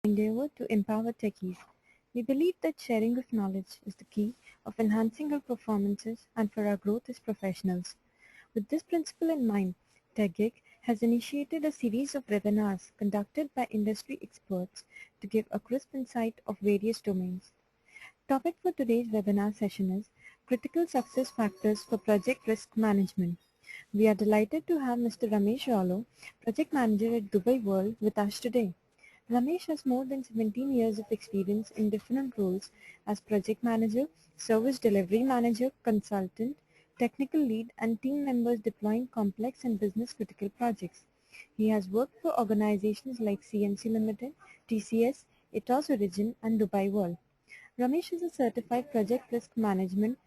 endeavor to empower techies. We believe that sharing of knowledge is the key of enhancing our performances and for our growth as professionals. With this principle in mind, TechGig has initiated a series of webinars conducted by industry experts to give a crisp insight of various domains. Topic for today's webinar session is Critical Success Factors for Project Risk Management. We are delighted to have Mr. Ramesh Rallo, Project Manager at Dubai World, with us today. Ramesh has more than 17 years of experience in different roles as Project Manager, Service Delivery Manager, Consultant, Technical Lead, and team members deploying complex and business critical projects. He has worked for organizations like CNC Limited, TCS, Ethos Origin, and Dubai World. Ramesh is a certified project management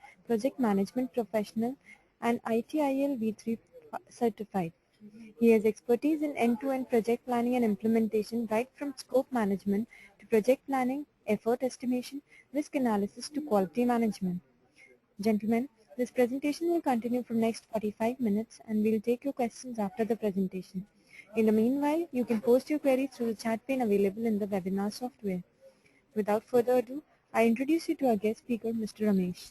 professional and ITIL V3 certified. He has expertise in end-to-end project planning and implementation right from scope management to project planning, effort estimation, risk analysis to quality management. Gentlemen, this presentation will continue from next 45 minutes and we'll take your questions after the presentation. In the meanwhile, you can post your queries through the chat pane available in the webinar software. Without further ado, I introduce you to our guest speaker, Mr. Ramesh.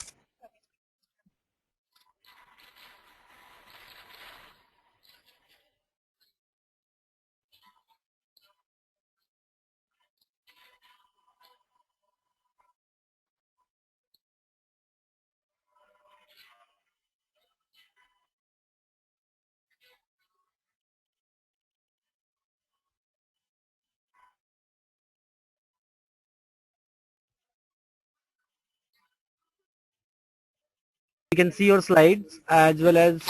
We can see your slides as well as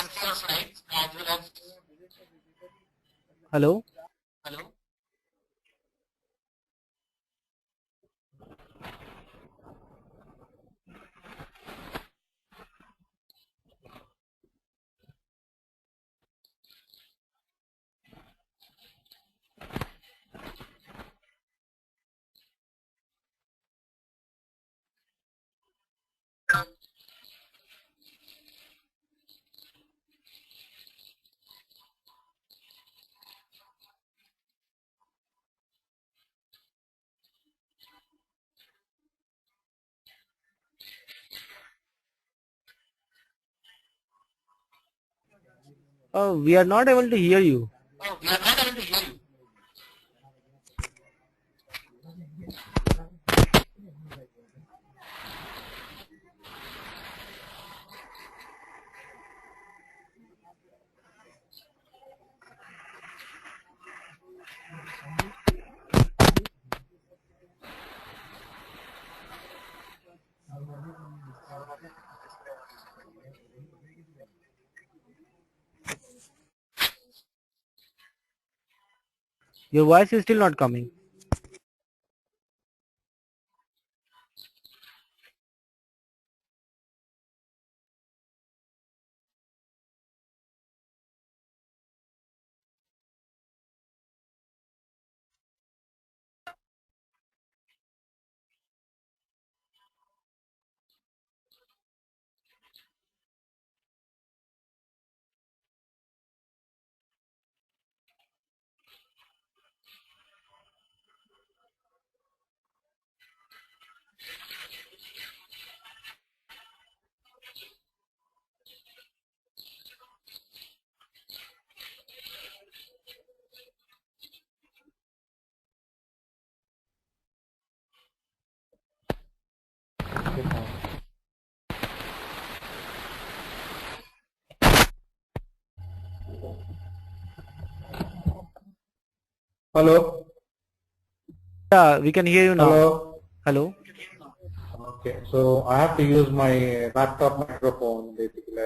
hello. Oh, we are not able to hear you. Your voice is still not coming. Hello. Yeah, we can hear you now. Hello. Hello. Okay, so I have to use my laptop microphone basically.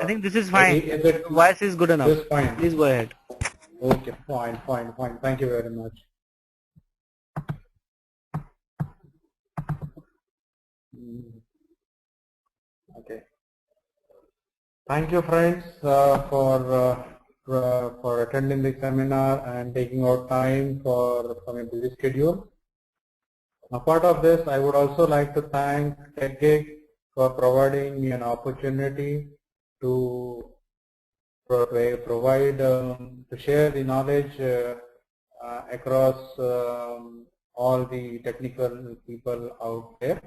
I think this is fine. Is it Voice is good enough. this fine? Please go ahead. Okay, fine. Thank you very much. Okay. Thank you, friends, for attending the seminar and taking out time from a busy schedule. Apart of this, I would also like to thank TechGig for providing me an opportunity to provide to share the knowledge across all the technical people out there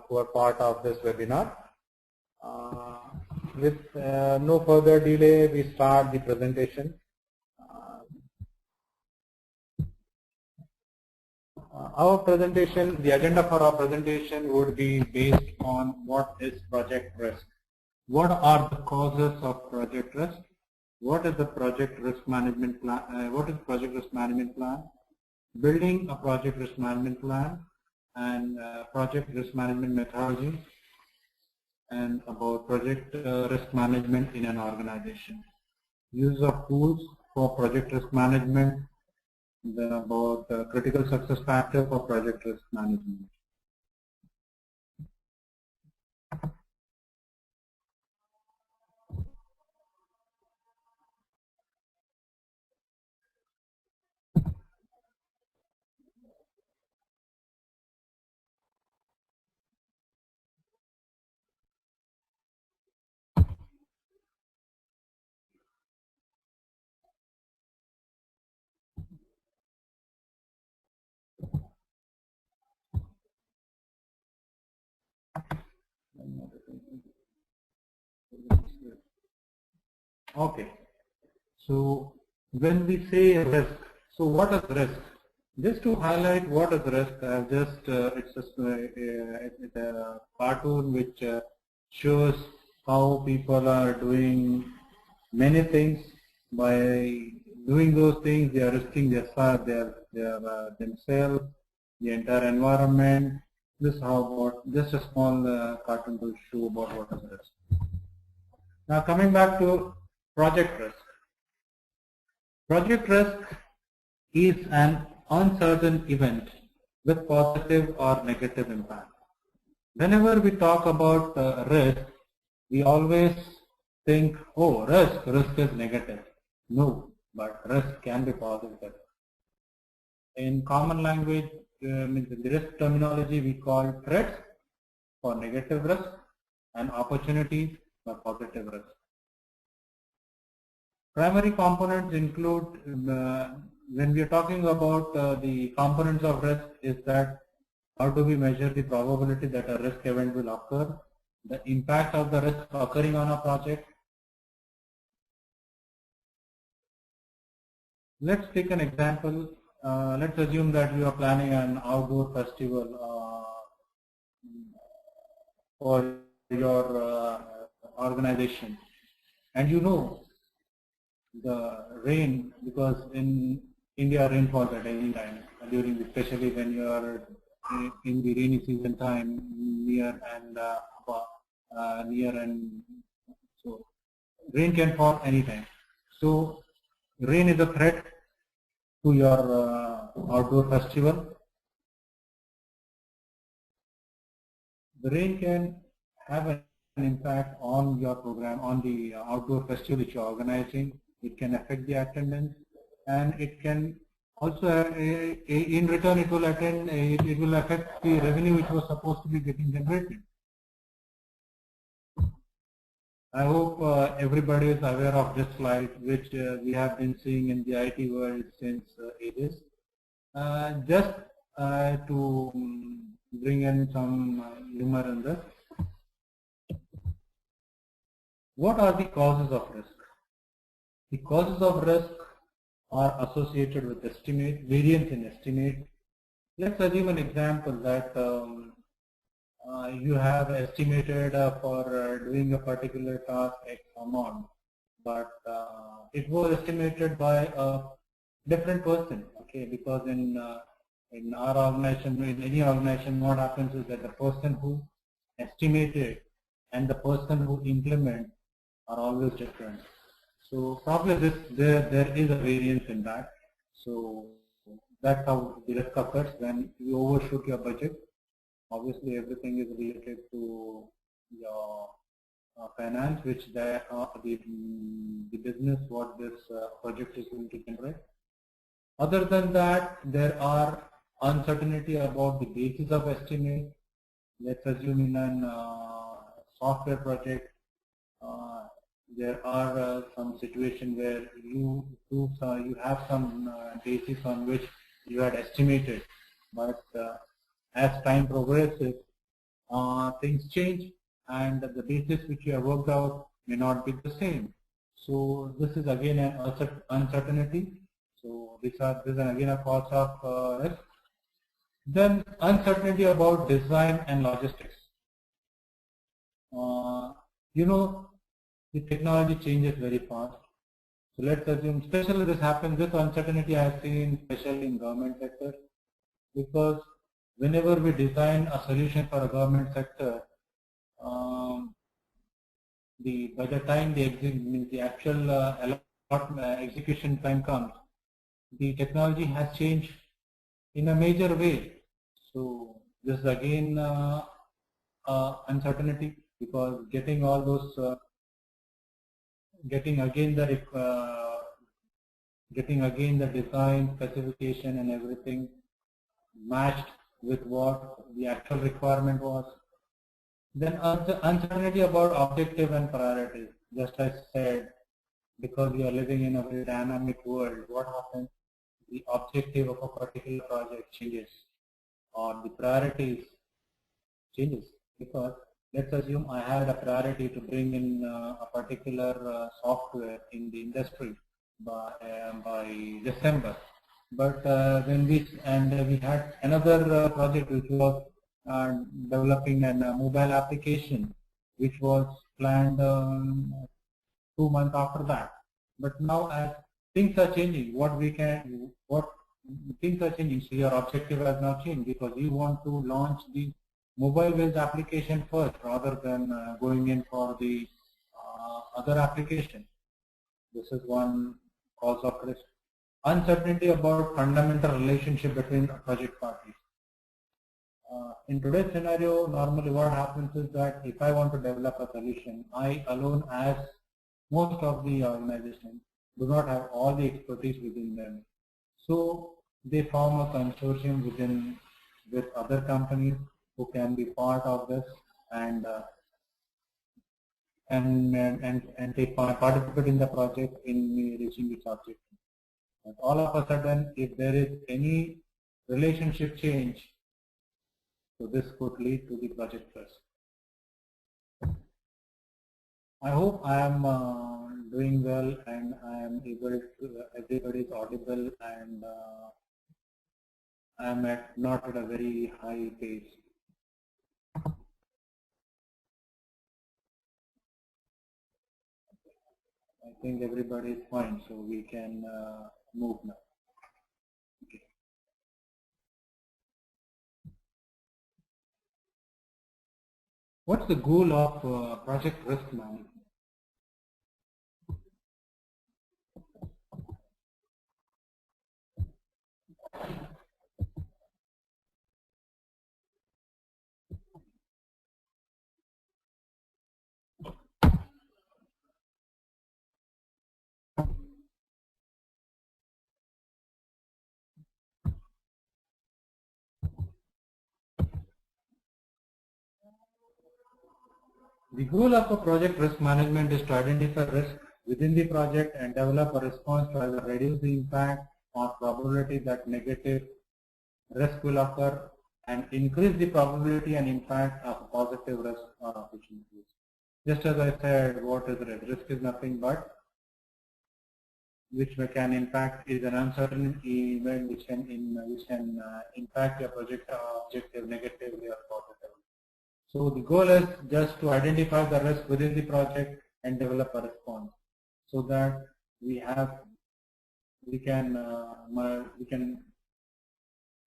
who are part of this webinar. With no further delay, we start the presentation. The agenda for our presentation would be based on what is project risk. What are the causes of project risk? What is the project risk management plan? What is project risk management plan? Building a project risk management plan and project risk management methodology, and about project risk management in an organization. Use of tools for project risk management, then about critical success factor for project risk management. Okay, so when we say risk, so what is risk? Just to highlight what is risk, I've just it's a cartoon which shows how people are doing many things. By doing those things, they are risking themselves, the entire environment. This is how about just a small cartoon to show about what is risk. Now coming back to project risk. Project risk is an uncertain event with positive or negative impact. Whenever we talk about risk, we always think, oh, risk is negative. No, but risk can be positive. In common language, the risk terminology we call threats for negative risk and opportunities for positive risk. Primary components include, when we are talking about the components of risk, is that how do we measure the probability that a risk event will occur, the impact of the risk occurring on a project. Let's take an example. Let's assume that you are planning an outdoor festival for your organization, and you know the rain, because in India rain falls at any time during, especially when you are in the rainy season time, near and so rain can fall anytime. So rain is a threat to your outdoor festival. The rain can have an impact on your program, on the outdoor festival which you are organizing. It can affect the attendance, and it can also, in return, it will affect the revenue which was supposed to be getting generated. I hope everybody is aware of this slide, which we have been seeing in the IT world since ages. Just to bring in some humor in this. What are the causes of risk? The causes of risk are associated with variance in estimate. Let's assume an example that you have estimated for doing a particular task X amount, but it was estimated by a different person. Okay, because in our organization, in any organization, what happens is that the person who estimated and the person who implement are always different. So probably there is a variance in that. So that's how the risk occurs when you overshoot your budget. Obviously, everything is related to your finance, which the business, what this project is going to generate. Other than that, there are uncertainty about the basis of estimate. Let's assume in a software project, there are some situation where you have some basis on which you had estimated, but as time progresses, things change, and the basis which you have worked out may not be the same. So this is again an uncertainty. So this is again a cause of risk. Then uncertainty about design and logistics. You know, the technology changes very fast. So let's assume, especially this happens, this uncertainty I have seen especially in government sector, because whenever we design a solution for a government sector, by the time the actual execution time comes, the technology has changed in a major way. So this is again uncertainty, because getting all those getting again the design specification and everything matched with what the actual requirement was. Then uncertainty about objective and priorities. Just as I said, because we are living in a very dynamic world, what happens? The objective of a particular project changes, or the priorities changes, because let's assume I had a priority to bring in a particular software in the industry by December, but then we had another project which was developing a mobile application, which was planned 2 months after that. But now, as things are changing, things are changing, so your objective has now changed, because you want to launch the mobile-based application first rather than going in for the other application. This is one cause of risk. Uncertainty about fundamental relationship between project parties. In today's scenario, normally what happens is that if I want to develop a solution, I alone, as most of the organizations, do not have all the expertise within them. So they form a consortium with other companies who can be part of this and they participate in the project in reaching its objective. But all of a sudden, if there is any relationship change, so this could lead to the project risk. I hope I am doing well and I am able to, everybody is audible, and I am not at a very high pace. I think everybody is fine, so we can move now. Okay. What's the goal of project risk management? The goal of a project risk management is to identify risk within the project and develop a response to either reduce the impact or probability that negative risk will occur and increase the probability and impact of positive risk or opportunities. Just as I said, what is risk? Risk is nothing but which can impact is an uncertain event which can impact your project objective negatively or positively. So the goal is just to identify the risk within the project and develop a response, so that we can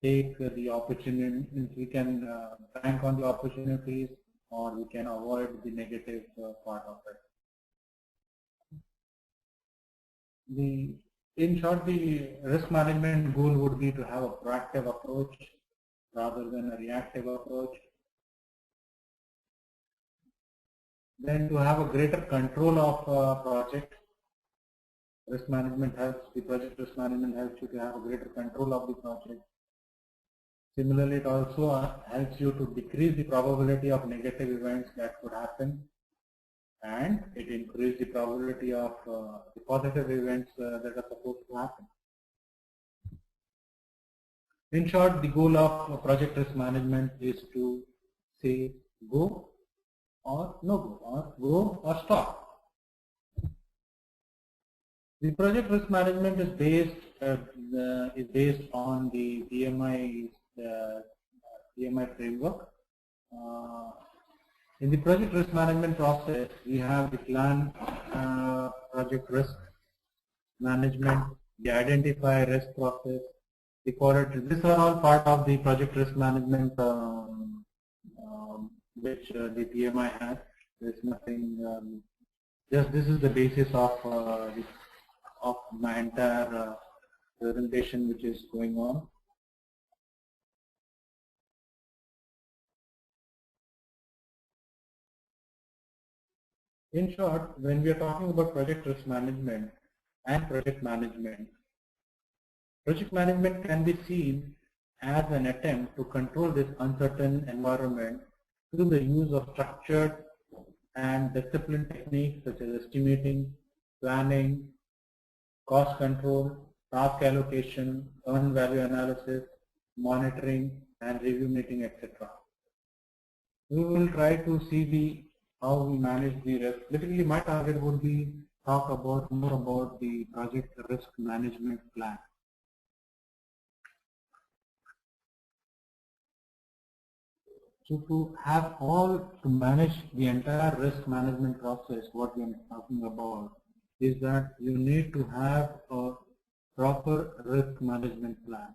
take the opportunity, we can bank on the opportunities, or we can avoid the negative part of it. In short, the risk management goal would be to have a proactive approach rather than a reactive approach. Then to have a greater control of project. Risk management helps, the project risk management helps you to have a greater control of the project. Similarly, it also helps you to decrease the probability of negative events that could happen, and it increases the probability of the positive events that are supposed to happen. In short, the goal of project risk management is to say go or no go, or go or stop. The project risk management is based on the PMI framework. In the project risk management process, we have the plan project risk management, the identify risk process, the quality. These are all part of the project risk management which the PMI has. There is nothing. Just this is the basis of my entire presentation which is going on. In short, when we are talking about project risk management and project management can be seen as an attempt to control this uncertain environment through the use of structured and disciplined techniques such as estimating, planning, cost control, task allocation, earned value analysis, monitoring, and review meeting, etc. We will try to see how we manage the risk. Basically, my target would be talk about more about the project risk management plan. So to manage the entire risk management process, what we are talking about is that you need to have a proper risk management plan.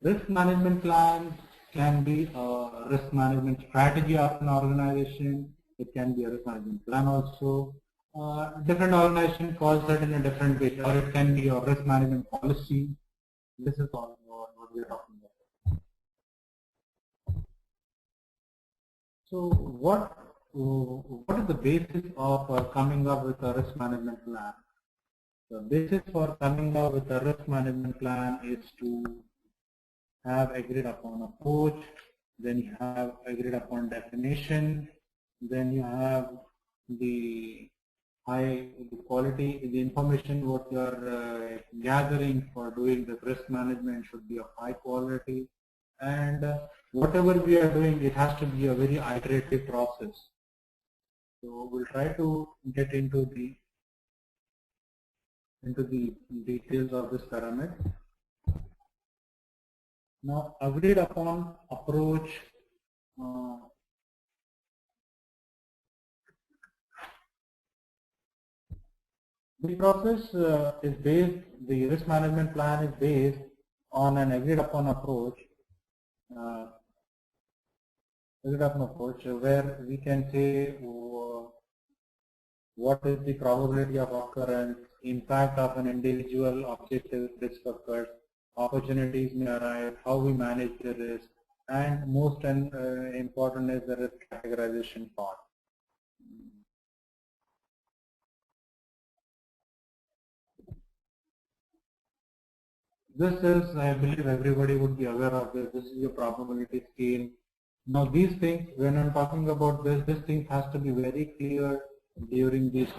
Risk management plan can be a risk management strategy of an organization. It can be a risk management plan also. Different organizations calls it in a different way, or it can be a risk management policy. This is all what we are talking about. So what is the basis of coming up with a risk management plan? The basis for coming up with a risk management plan is to have agreed upon approach, then you have agreed upon definition, then you have the quality, the information what you are gathering for doing the risk management should be of high quality, and whatever we are doing, it has to be a very iterative process. So we'll try to get into the details of this pyramid. Now, agreed upon approach. The process is based, the risk management plan is based on an agreed upon approach, where we can say what is the probability of occurrence, impact of an individual objective risk occurs, opportunities may arise, how we manage the risk, and most important is the risk categorization part. This is, I believe everybody would be aware of this. This is your probability scale. Now these things, when I'm talking about this thing has to be very clear during this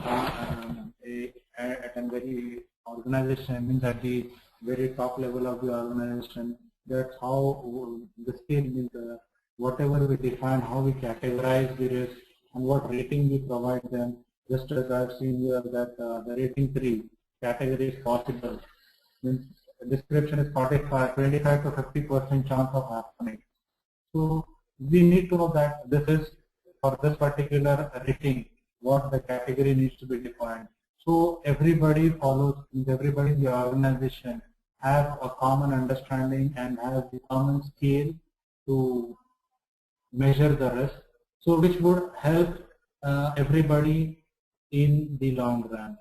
at a very organization, means at the very top level of the organization. That's how the scale means whatever we define, how we categorize the risk and what rating we provide them. Just as I've seen here that the rating 3 category is possible, means description is 25 to 50% chance of happening. So we need to know that this is for this particular rating what the category needs to be defined. So everybody follows, everybody in the organization have a common understanding and has the common scale to measure the risk. So which would help everybody in the long run.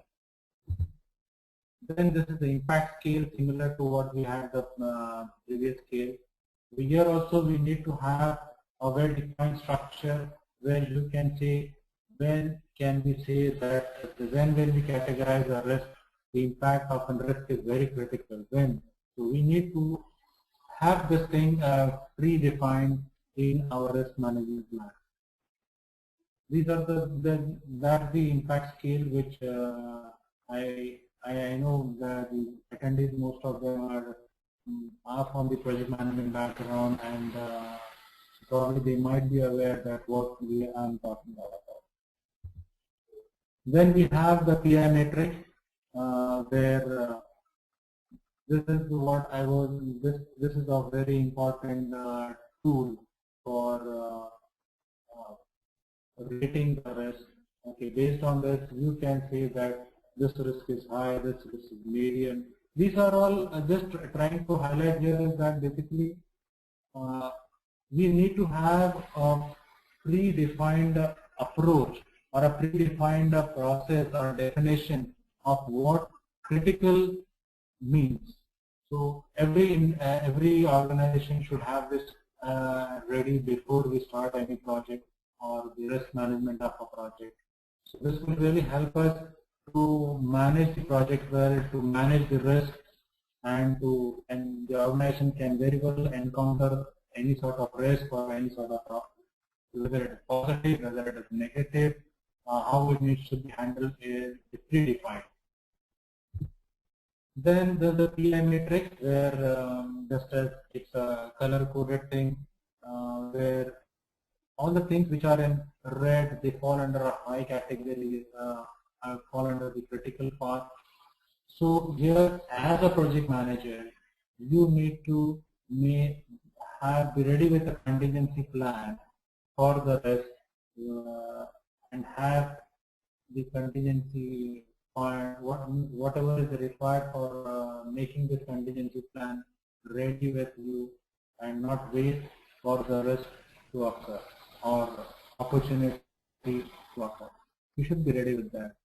Then this is the impact scale, similar to what we had the previous scale. Here also we need to have a well-defined structure where you can say when can we say that when we categorize a risk, the impact of a risk is very critical. When? So we need to have this thing predefined in our risk management plan. These are that's the impact scale which I know that the attendees, most of them are are from the project management background, and probably they might be aware that what we are talking about. Then we have the PI matrix, where this is what I was. This is a very important tool for rating the risk. Okay, based on this, you can say that this risk is high, this risk is medium. These are all just trying to highlight here is that basically we need to have a predefined approach or a predefined process or definition of what critical means. So every organization should have this ready before we start any project or the risk management of a project. So this will really help us to manage the project well, to manage the risk, and the organization can very well encounter any sort of risk or any sort of whether it is positive, whether it is negative, how it needs to be handled is predefined. Then there's the PI matrix, where just as it's a color coded thing, where all the things which are in red, they fall under a high category, fall under the critical path. So here, as a project manager, you need to be ready with a contingency plan for the risk, and have the contingency plan, whatever is required for making this contingency plan ready with you, and not wait for the risk to occur or opportunity to occur. You should be ready with that.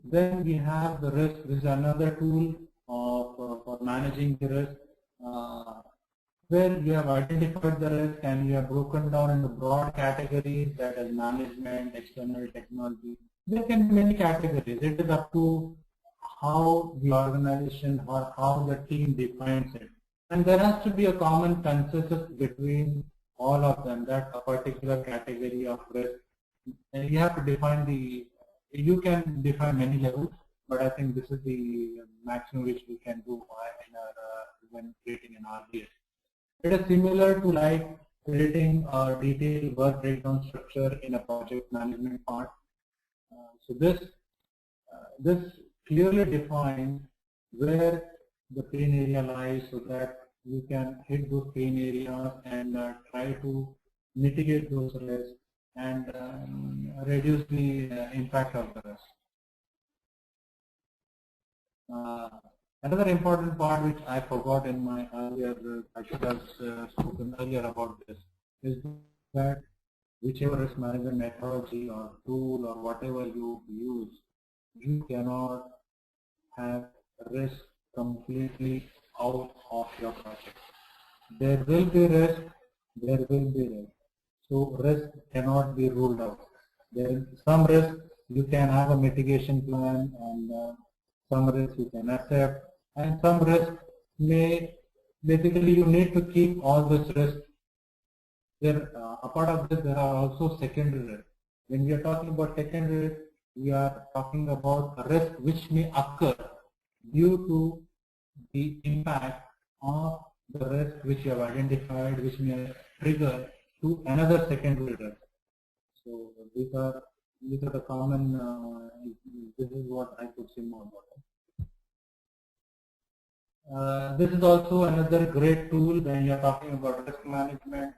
Then we have the risk. This is another tool for managing the risk, where you have identified the risk and you have broken down into broad categories, that is management, external technology. There can be many categories. It is up to how the organization or how the team defines it. And there has to be a common consensus between all of them, that a particular category of risk. And you have to define you can define many levels, but I think this is the maximum which we can do when creating an RBS. It is similar to like creating a detailed work breakdown structure in a project management part. So this clearly defines where the pain area lies, so that you can hit those pain areas and try to mitigate those risks and reduce the impact of the risk. Another important part which I forgot in my earlier, I should have spoken earlier about this, is that whichever risk management methodology or tool or whatever you use, you cannot have risk completely out of your project. There will be risk, there will be risk. So risk cannot be ruled out. There is some risk you can have a mitigation plan, and some risk you can accept, and some risk may basically you need to keep all this risk. There, apart of this, there are also secondary risks. When we are talking about secondary risk, we are talking about a risk which may occur due to the impact of the risk which you have identified, which may trigger to another secondary risk. So these are the common. This is what I could say more about it. This is also another great tool when you are talking about risk management.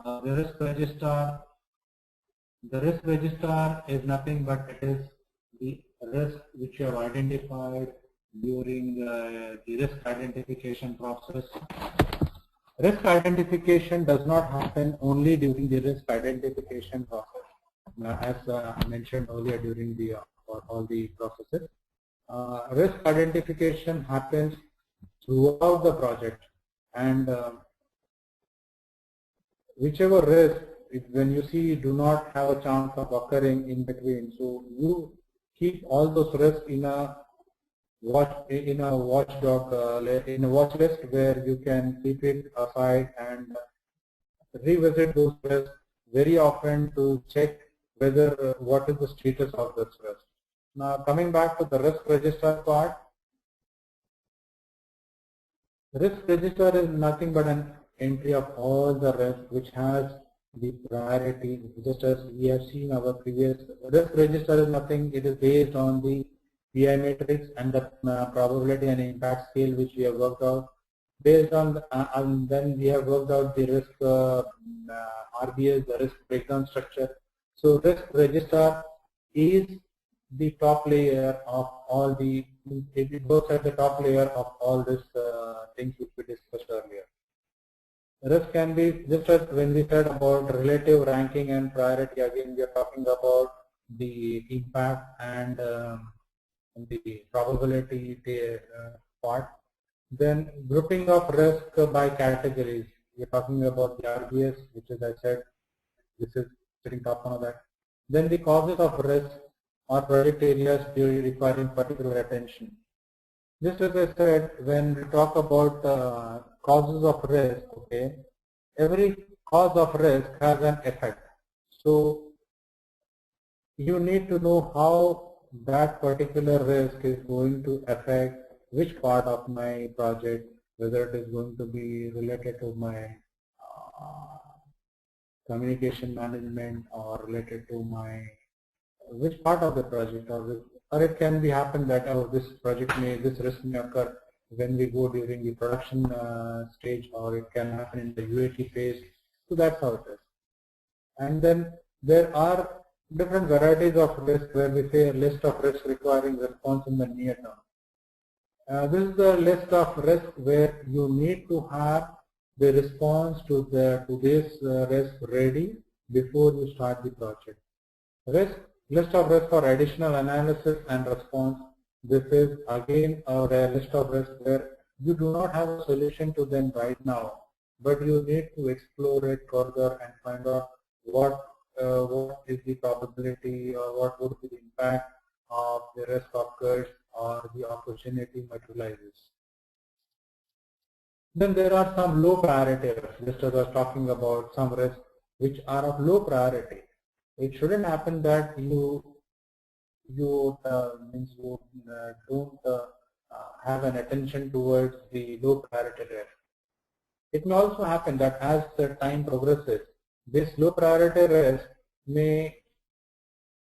The risk register. The risk register is nothing but it is the risk which you have identified during the risk identification process. Risk identification does not happen only during the risk identification process, as I mentioned earlier during the all the processes. Risk identification happens throughout the project, and whichever risk, when you see do not have a chance of occurring in between, so you keep all those risks in a watch list where you can keep it aside and revisit those risks very often to check whether what is the status of this risk. Now coming back to the risk register part, Risk register is nothing but an entry of all the risk which has the priority, just as we have seen our previous. Risk register is nothing, it is based on the PI matrix and the probability and impact scale which we have worked out. Based on the, and then we have worked out the risk RBS, the risk breakdown structure. So risk register is the top layer of all the, it works at the top layer of all these things which we discussed earlier. Risk can be, just as when we said about relative ranking and priority, again we are talking about the impact and the probability part. Then grouping of risk by categories, we are talking about the RBS, which is, I said, this is sitting top on that. Then the causes of risk or project areas requiring particular attention. Just as I said, when we talk about causes of risk, okay, every cause of risk has an effect. So you need to know how that particular risk is going to affect which part of my project, whether it is going to be related to my communication management or related to my which part of the project, or it can be happen that this risk may occur when we go during the production stage, or it can happen in the UAT phase. So that's how it is. And then there are different varieties of risk where we say a list of risks requiring response in the near term. This is the list of risks where you need to have the response to this risk ready before you start the project. List of risks for additional analysis and response. This is again a list of risks where you do not have a solution to them right now, but you need to explore it further and find out what is the probability or what would be the impact of the risk occurs or the opportunity materializes. Then there are some low priority risks, just as I was talking about some risks which are of low priority. It shouldn't happen that you don't have an attention towards the low priority risk. It may also happen that as the time progresses, this low priority risk may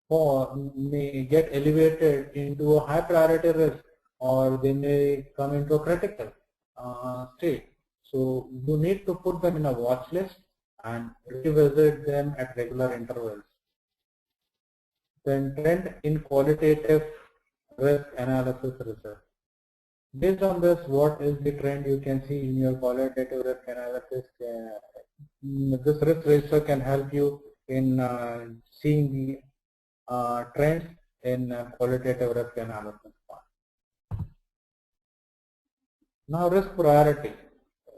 get elevated into a high priority risk, or they may come into a critical state. So you need to put them in a watch list and revisit them at regular intervals. Then trend in qualitative risk analysis research. Based on this, what is the trend you can see in your qualitative risk analysis? This risk register can help you in seeing the trends in qualitative risk analysis part. Now risk priority.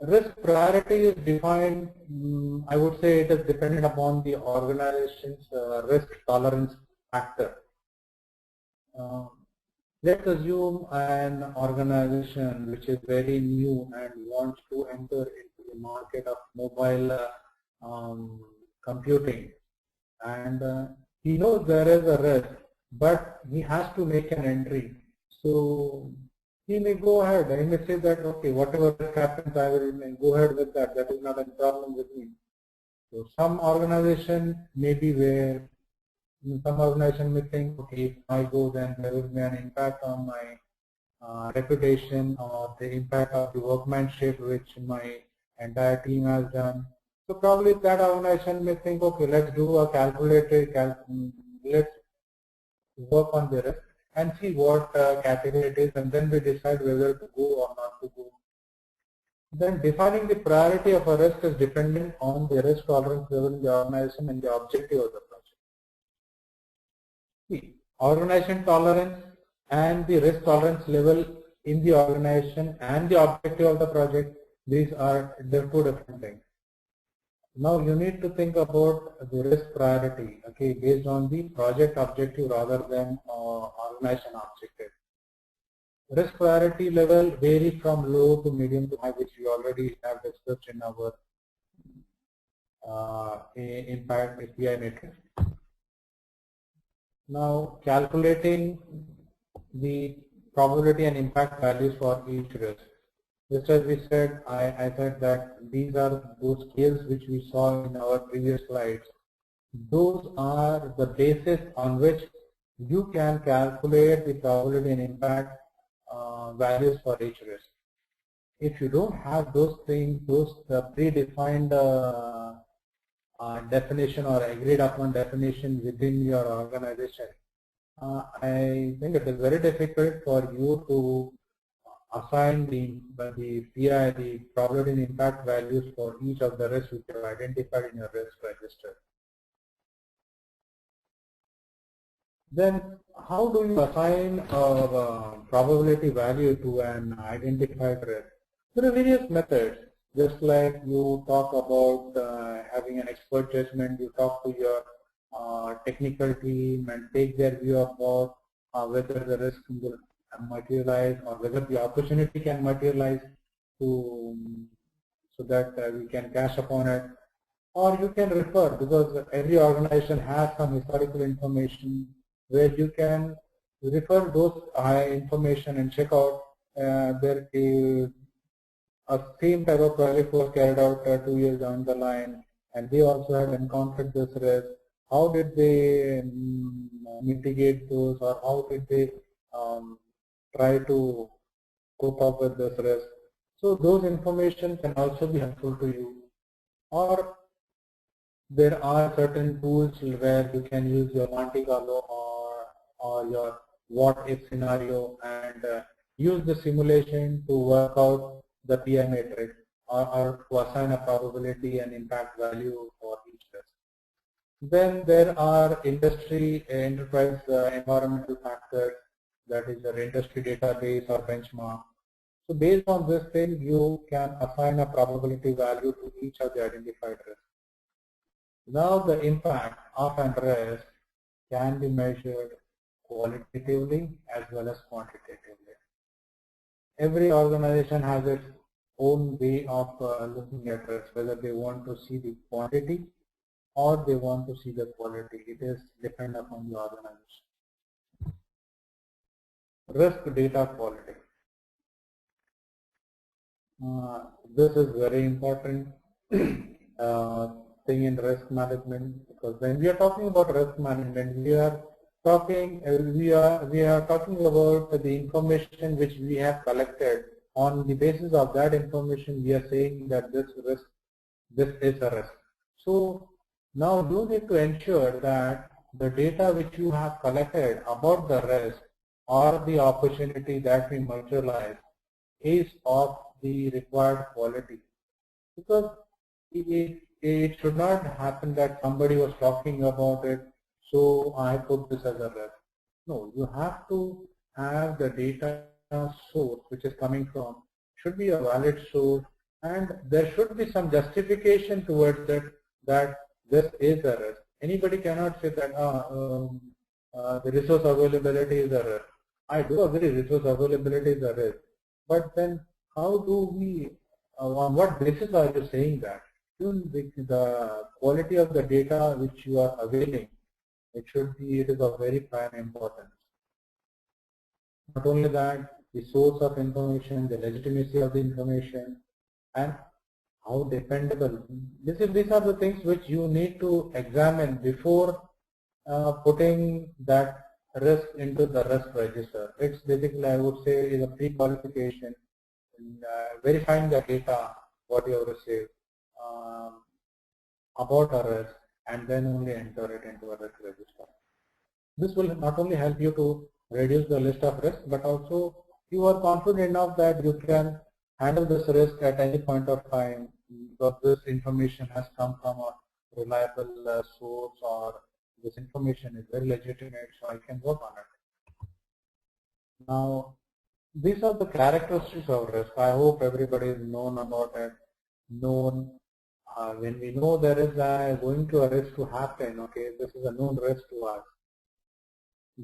Risk priority is defined, I would say it is dependent upon the organization's risk tolerance factor. Let's assume an organization which is very new and wants to enter into the market of mobile computing, and he knows there is a risk, but he has to make an entry. So he may go ahead, he may say that, okay, whatever risk happens, I will go ahead with that. That is not a problem with me. So some organization may be where some organization may think, okay, if I go, then there will be an impact on my reputation or the impact of the workmanship which my entire team has done. So probably that organization may think, okay, let's do a calculated, let's work on the risk and see what category it is, and then we decide whether to go or not to go. Then defining the priority of a risk is dependent on the risk tolerance level in the organization and the objective of the project. See, organization tolerance and the risk tolerance level in the organization and the objective of the project, these are two different things. Now you need to think about the risk priority, okay, based on the project objective rather than organization objective. Risk priority level varies from low to medium to high, which we already have discussed in our impact PI matrix. Now calculating the probability and impact values for each risk. just as we said, I said that these are those scales which we saw in our previous slides. Those are the basis on which you can calculate the probability and impact values for each risk. If you don't have those things, those predefined definition or agreed upon definition within your organization, I think it is very difficult for you to assign the PI, the probability and impact values for each of the risks which you have identified in your risk register. Then how do you assign a probability value to an identified risk? There are various methods. Just like you talk about having an expert judgment, you talk to your technical team and take their view about whether the risk will materialize or whether the opportunity can materialize so that we can cash upon it. Or you can refer, because every organization has some historical information where you can refer those information and check out a same type of project was carried out 2 years down the line, and they also had encountered this risk. How did they mitigate those, or how did they try to cope up with this risk? So those information can also be helpful to you. Or there are certain tools where you can use your Monte Carlo or your what if scenario and use the simulation to work out the PI matrix or to assign a probability and impact value for each risk. Then there are industry enterprise environmental factors, that is your industry database or benchmark. So based on this thing, you can assign a probability value to each of the identified risks. Now the impact of a risk can be measured qualitatively as well as quantitatively. Every organization has its own way of looking at risk, whether they want to see the quantity or they want to see the quality. It is dependent upon the organization. Risk data quality. This is very important thing in risk management, because when we are talking about risk management, we are talking about the information which we have collected. On the basis of that information, we are saying that this is a risk. So now you need to ensure that the data which you have collected about the risk or the opportunity that we materialize is of the required quality, because it should not happen that somebody was talking about it, so I put this as a risk. No, you have to have the data source which is coming from should be a valid source, and there should be some justification towards it that this is a risk. Anybody cannot say that the resource availability is a risk. I do agree, resource availability is a risk, but then how do we, on what basis are you saying that? The quality of the data which you are availing, it is of very prime importance. Not only that, the source of information, the legitimacy of the information, and how dependable. These are the things which you need to examine before putting that risk into the risk register. It's basically, I would say, is a pre-qualification in verifying the data what you have received about a risk, and then only enter it into a risk register. This will not only help you to reduce the list of risks, but also you are confident enough that you can handle this risk at any point of time, because this information has come from a reliable source, or this information is very legitimate, so I can work on it. Now, these are the characteristics of risk. I hope everybody is known about it. When we know there is going to a risk to happen, okay, this is a known risk to us.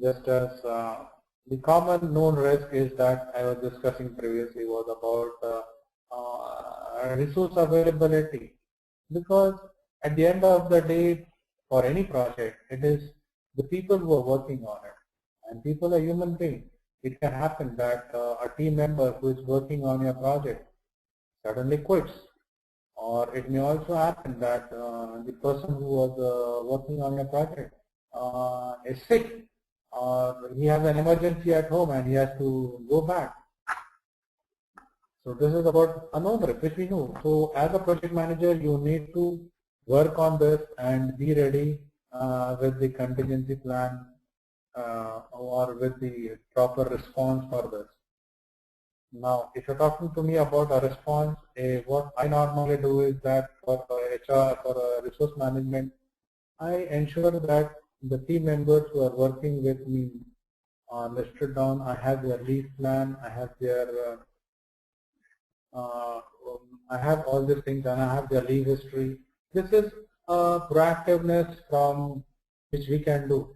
Just as the common known risk is that I was discussing previously was about resource availability, because at the end of the day, for any project, it is the people who are working on it, and people are human beings. It can happen that a team member who is working on your project suddenly quits. Or it may also happen that the person who was working on a project is sick, or he has an emergency at home and he has to go back. So this is about unknown risk, which we know. So as a project manager, you need to work on this and be ready with the contingency plan or with the proper response for this. Now, if you're talking to me about a response, what I normally do is that for HR, for resource management, I ensure that the team members who are working with me are listed down. I have their leave plan, I have their I have all these things, and I have their leave history. This is proactiveness from which we can do.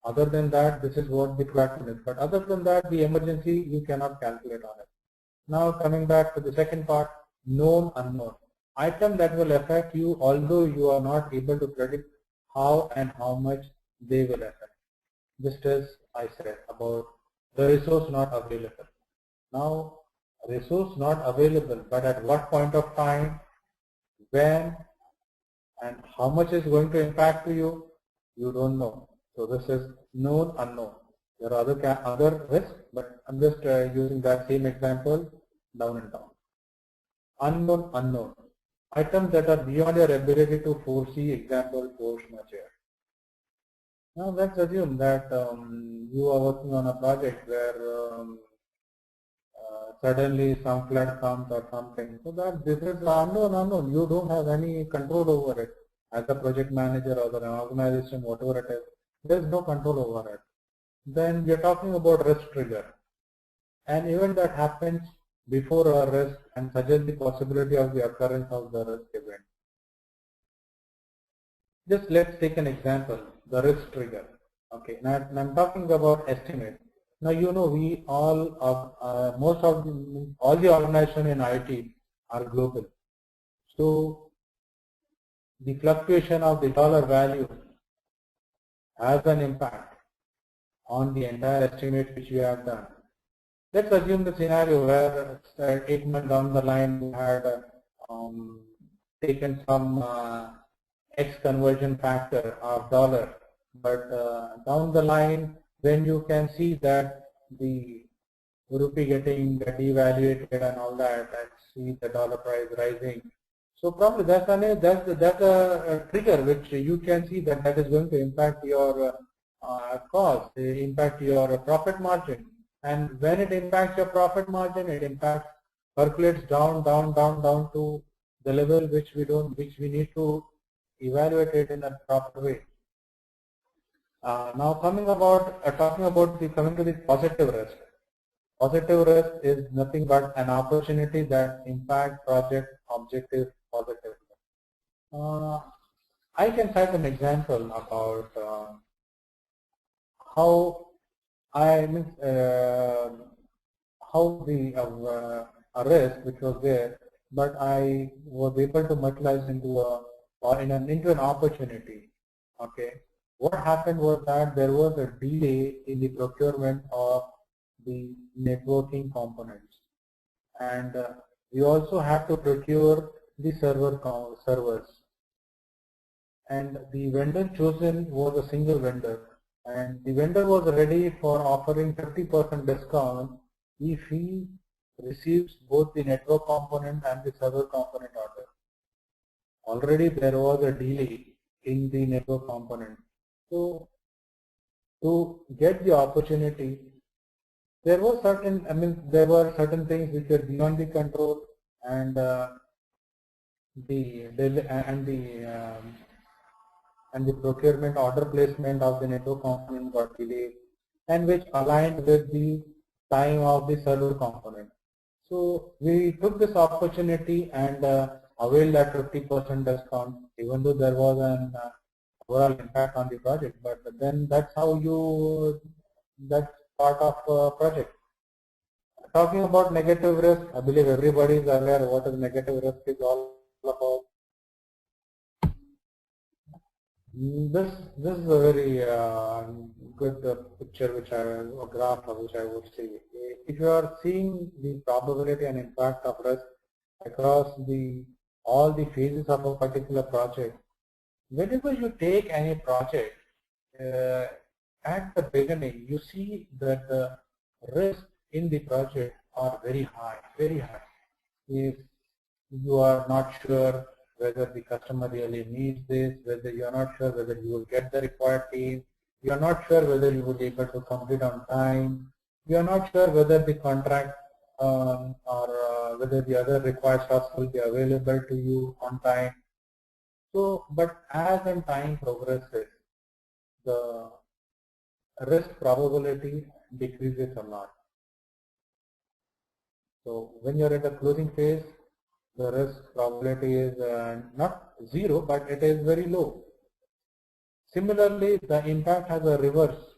Other than that, this is what the proactiveness. But other than that, the emergency you cannot calculate on it. Now coming back to the second part, known unknown. Item that will affect you, although you are not able to predict how and how much they will affect. Just as I said about the resource not available. Now, resource not available, but at what point of time, when, and how much is going to impact to you, you don't know. So this is known unknown. There are other risks, but I'm just using that same example down and down. Unknown unknown. Items that are beyond your ability to foresee, example force majeure. Now let's assume that you are working on a project where suddenly some flood comes or something. So that this is unknown. You don't have any control over it as a project manager or an organization, whatever it is. There is no control over it. Then we are talking about risk trigger. An event that happens before a risk and suggests the possibility of the occurrence of the risk event. Just let's take an example, the risk trigger. Okay, now I'm talking about estimate. Now you know we all most of all the organizations in IT are global. So the fluctuation of the dollar value has an impact on the entire estimate which we have done. Let's assume the scenario where 8 months down the line we had taken some X conversion factor of dollar, but down the line when you can see that the rupee getting devaluated and all that, and see the dollar price rising. So probably that's a trigger which you can see that is going to impact your cost, impact your profit margin. And when it impacts your profit margin, it percolates down to the level which we need to evaluate it in a proper way. Now coming to the positive risk. Positive risk is nothing but an opportunity that impacts project objective positively. I can cite an example about how a risk which was there, but I was able to materialize into an opportunity. Okay, what happened was that there was a delay in the procurement of the networking components, and we also had to procure the servers, and the vendor chosen was a single vendor. And the vendor was ready for offering 50% discount if he receives both the network component and the server component order. Already there was a delay in the network component. So to get the opportunity, there were certain things which were beyond the control, and the procurement order placement of the network component got delayed, and which aligned with the time of the server component. So we took this opportunity and availed that 50% discount, even though there was an overall impact on the project. But then that's part of project. Talking about negative risk, I believe everybody is aware what is negative risk is all about. This is a very good picture, or graph which I would say. If you are seeing the probability and impact of risk, across all the phases of a particular project. Whenever you take any project, at the beginning, you see that the risk in the project are very high, very high. If you are not sure whether the customer really needs this, whether you are not sure whether you will get the required team, you are not sure whether you will be able to complete on time, you are not sure whether the contract or whether the other required stuff will be available to you on time. So, but as in time progresses, the risk probability decreases a lot. So when you're at the closing phase, the risk probability is not zero, but it is very low. Similarly, the impact has a reverse.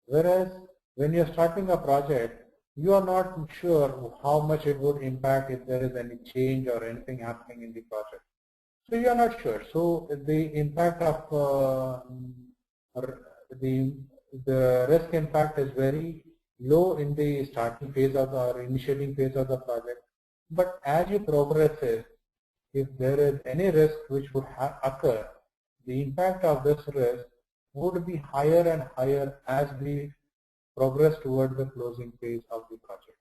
Whereas when you're starting a project, you are not sure how much it would impact if there is any change or anything happening in the project. So you are not sure. So the impact of the risk impact is very low in the starting phase of or initiating phase of the project. But as you progress, if there is any risk which would occur, the impact of this risk would be higher and higher as we progress toward the closing phase of the project.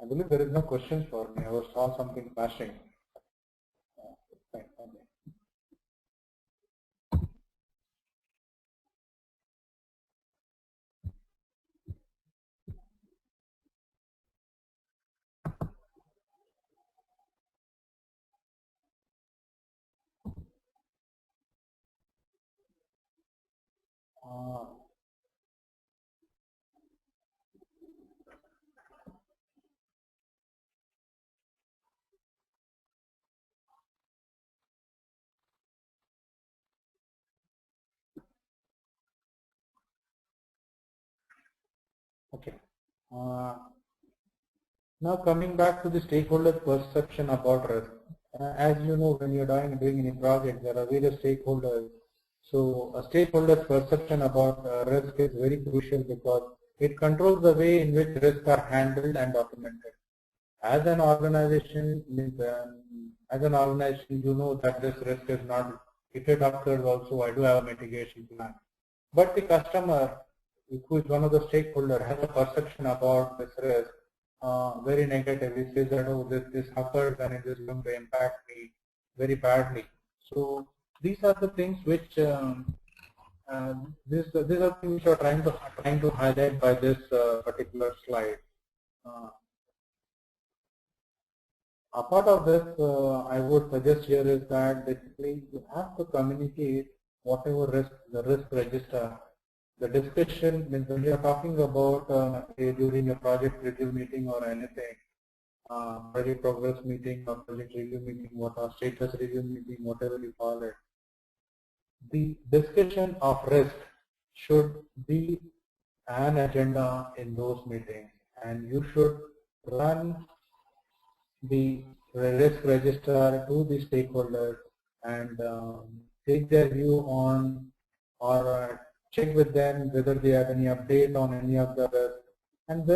I believe there is no questions for me. I saw something flashing. Okay. Now coming back to the stakeholder perception about risk. As you know, when you're doing any project, there are various stakeholders. So a stakeholder's perception about risk is very crucial because it controls the way in which risks are handled and documented. As an organization, you know that this risk is not, if it occurs also, I do have a mitigation plan. But the customer, who is one of the stakeholders, has a perception about this risk very negative. He says that, oh, this occurs and it is going to impact me very badly. So these are the things which these are things which are trying to highlight by this particular slide. Apart of this, I would suggest here is that basically you have to communicate whatever the risk register. The discussion means when you are talking about during a project review meeting or anything, project progress meeting or project review meeting, what or status review meeting, whatever you call it, the discussion of risk should be an agenda in those meetings, and you should run the risk register to the stakeholders and take their view on or check with them whether they have any update on any of the risk. And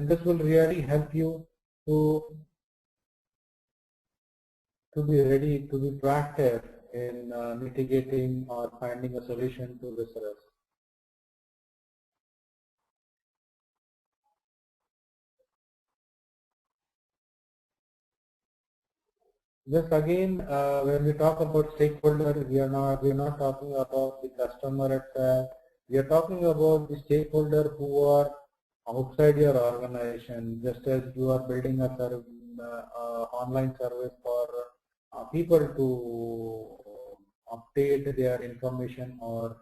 this will really help you to be ready, to be proactive in mitigating or finding a solution to this risk. Just again, when we talk about stakeholder, we are not talking about the customer itself. We are talking about the stakeholder who are outside your organization. Just as you are building a online service for people to update their information or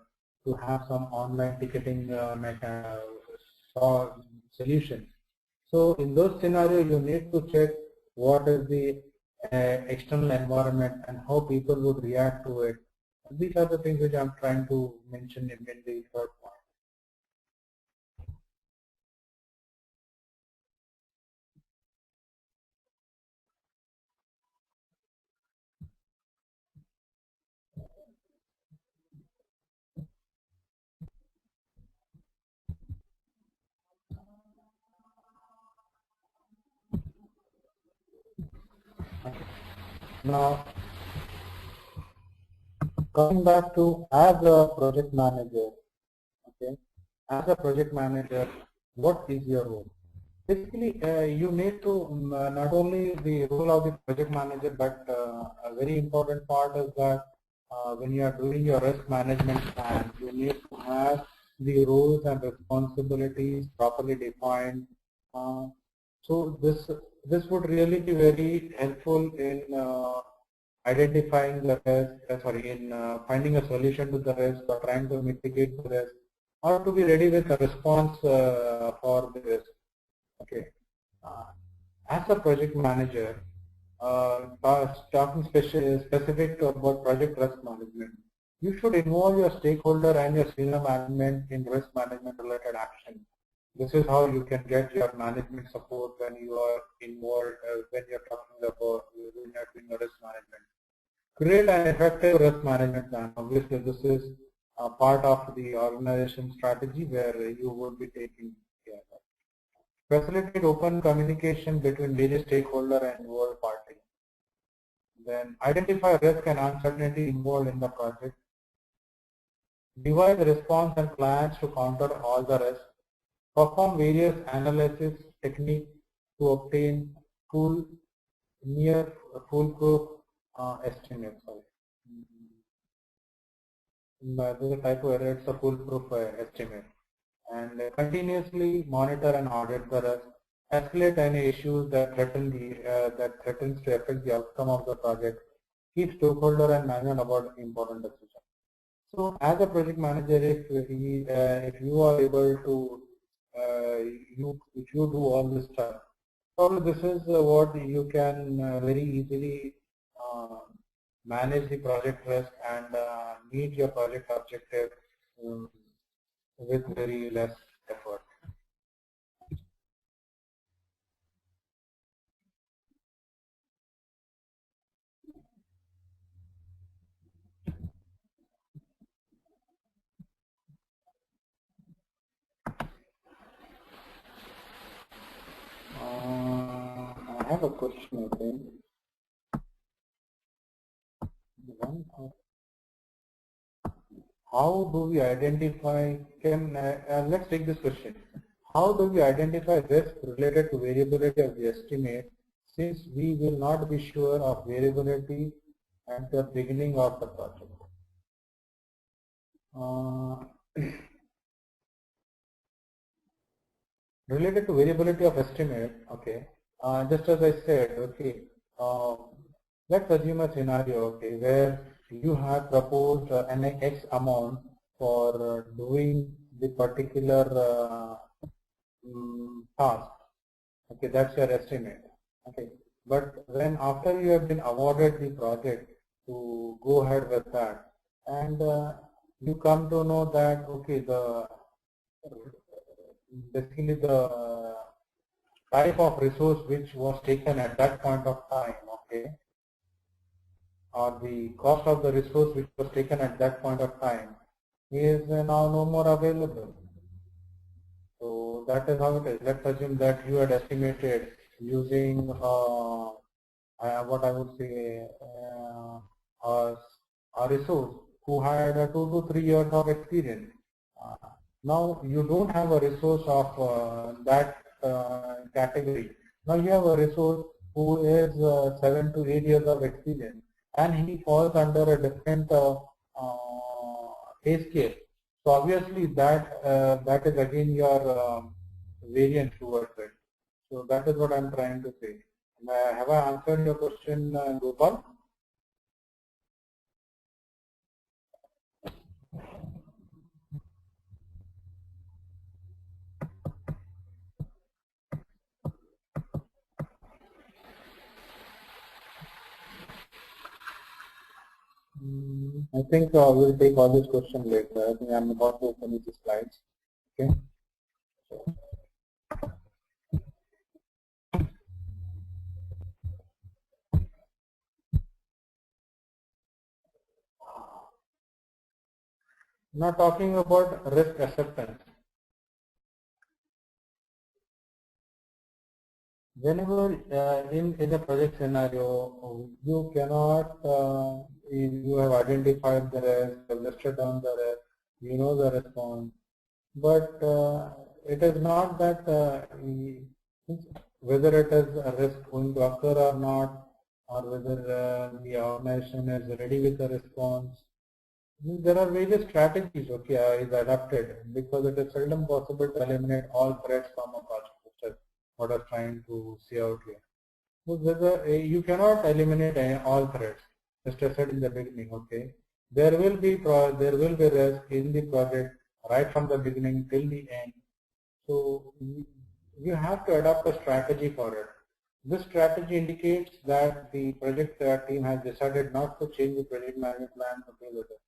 to have some online ticketing solution. So in those scenarios, you need to check what is the external environment and how people would react to it. These are the things which I'm trying to mention in the third point. Now, coming back to as a project manager, okay, as a project manager, what is your role? Basically, you need to not only the role of the project manager, but a very important part is that when you are doing your risk management plan, you need to have the roles and responsibilities properly defined. So this would really be very helpful in identifying the risk, in finding a solution to the risk or trying to mitigate the risk, or to be ready with a response for the risk. Okay. As a project manager, talking specific to about project risk management, you should involve your stakeholder and your senior management in risk management related action. This is how you can get your management support when you are involved, when you're talking about when you're doing your risk management. Create an effective risk management plan. Obviously, this is a part of the organization strategy where you would be taking care of. Facilitate open communication between various stakeholders and involved parties. Then identify risk and uncertainty involved in the project. Devise response and plans to counter all the risks. Perform various analysis techniques to obtain near foolproof estimates. This is a typo error, it's a foolproof estimate. And continuously monitor and audit the risk. Escalate any issues that threatens to affect the outcome of the project. Keep stakeholder and management about important decisions. So, as a project manager, if you are able to if you do all this stuff, probably this is what you can very easily manage the project risk and meet your project objective with very less effort. I have a question, I think. How do we identify, let's take this question. How do we identify risk related to variability of the estimate, since we will not be sure of variability at the beginning of the project? Related to variability of estimate, okay, just as I said, okay, let's assume a scenario, okay, where you have proposed an X amount for doing the particular task. Okay, that's your estimate. Okay, but then after you have been awarded the project to go ahead with that, and you come to know that okay, basically the type of resource which was taken at that point of time, okay, or the cost of the resource which was taken at that point of time is now no more available. So that is how it is. Let's assume that you had estimated using what I would say a resource who had 2 to 3 years of experience. Now you don't have a resource of that category. Now you have a resource who is 7 to 8 years of experience, and he falls under a different pay scale. So obviously that is again your variance towards it. So that is what I'm trying to say. Have I answered your question, Gopal? I think we'll take all these questions later. I think I'm about to finish the slides. Okay. Now talking about risk acceptance. whenever in a project scenario, you cannot, you have identified the risk, you have listed down the risk, you know the response, but it is not that whether it is a risk going to occur or not, or whether the organization is ready with the response. There are various strategies, okay, is adapted, because it is seldom possible to eliminate all threats from a project, which is what I was trying to say out here. So whether you cannot eliminate all threats, just as I said in the beginning, okay. There will be risk in the project right from the beginning till the end. So you have to adopt a strategy for it. This strategy indicates that the project team has decided not to change the project management plan to deal with it.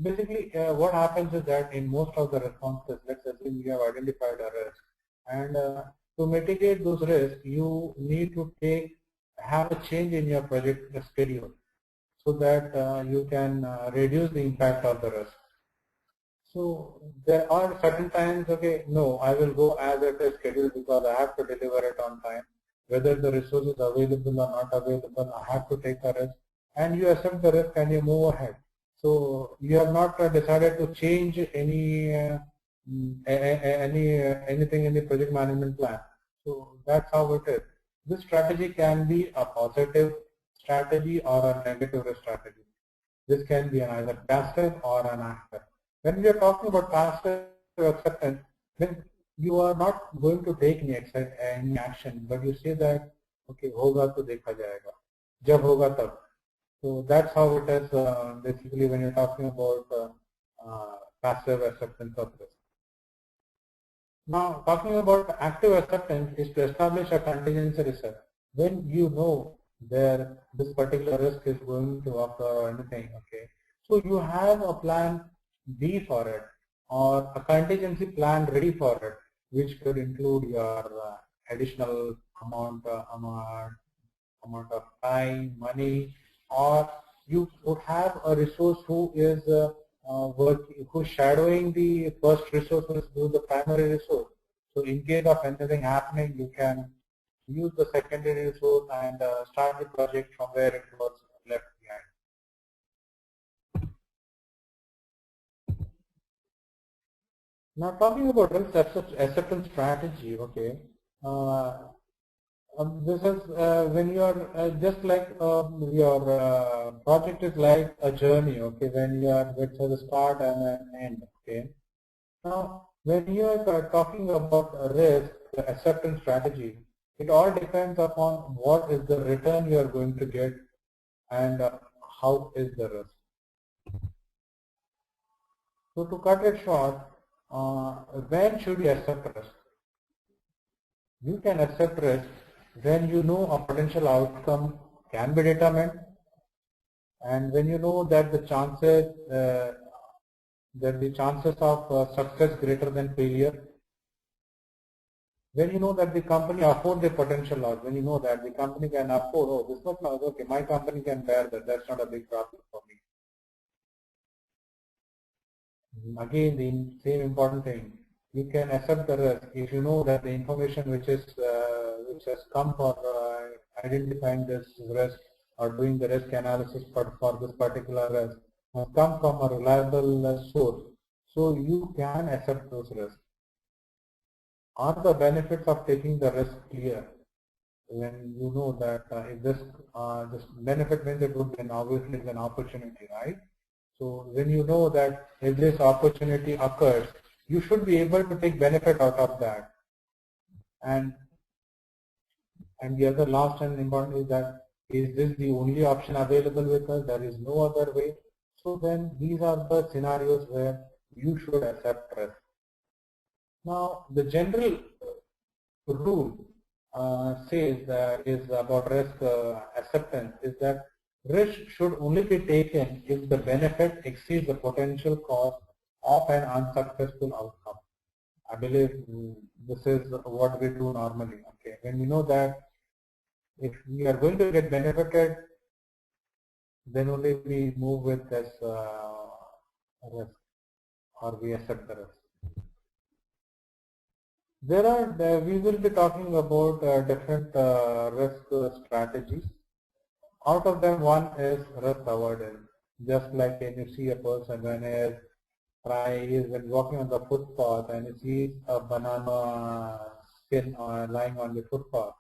Basically, what happens is that in most of the responses, let's assume you have identified a risk, and to mitigate those risks, you need to have a change in your project schedule, so that you can reduce the impact of the risk. So there are certain times, okay, no, I will go as it is scheduled because I have to deliver it on time. Whether the resource is available or not available, I have to take a risk, and you accept the risk and you move ahead. So you have not decided to change anything in the project management plan. So that's how it is. This strategy can be a positive strategy or a negative strategy. This can be either passive or an active. When we are talking about passive acceptance, then you are not going to take any action, but you say that, okay, hoga to dekha jayega, jab hoga tab. So that's how it is basically when you're talking about passive acceptance of risk. Now, talking about active acceptance is to establish a contingency reserve. When you know that this particular risk is going to occur or anything, okay, so you have a plan B for it, or a contingency plan ready for it, which could include your additional amount of time, money, or you would have a resource who is who's shadowing the first resource who's the primary resource. So in case of anything happening, you can use the secondary resource and start the project from where it was left behind. Now talking about risk acceptance strategy, okay. This is when you are just like your project is like a journey, okay, when you are with the start and an end, okay. Now, when you are talking about risk acceptance strategy, it all depends upon what is the return you are going to get and how is the risk. So to cut it short, when should you accept risk? You can accept risk when you know a potential outcome can be determined, and when you know that the chances of success greater than failure, when you know that the company afford the potential loss, when you know that the company can afford, oh, this much loss, okay, my company can bear that, that's not a big problem for me. Again, the same important thing, you can accept the risk if you know that the information which has come for identifying this risk or doing the risk analysis for this particular risk has come from a reliable source. So you can accept those risks. Are the benefits of taking the risk clear? When you know that if this benefit means it would be obviously an opportunity, right? So when you know that if this opportunity occurs, you should be able to take benefit out of that. And the other last and important is that, is this the only option available with us? There is no other way. So then these are the scenarios where you should accept risk. Now the general rule says that is about risk acceptance is that risk should only be taken if the benefit exceeds the potential cost of an unsuccessful outcome. I believe this is what we do normally. Okay, when we know that if we are going to get benefited, then only we move with this risk, or we accept the risk. We will be talking about different risk strategies. Out of them, one is risk avoidance. Just like when you see a person when he is walking on the footpath and he sees a banana skin lying on the footpath,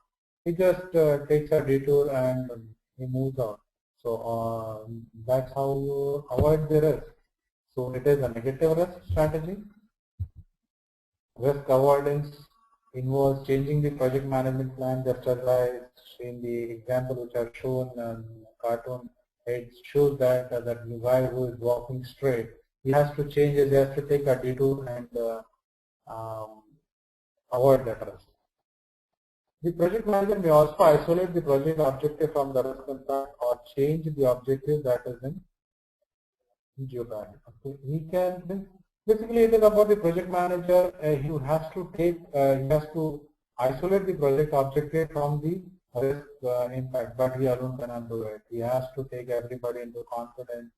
he just takes a detour and he moves on. So that's how you avoid the risk. So it is a negative risk strategy. Risk avoidance involves changing the project management plan, just as I in the example which I've shown in cartoon. It shows that that the guy who is walking straight, he has to change it, he has to take a detour and avoid that risk. The project manager may also isolate the project objective from the risk impact or change the objective that is in geopark. Okay. He can basically it is about the project manager. He has to isolate the project objective from the risk impact, but he alone cannot do it. He has to take everybody into confidence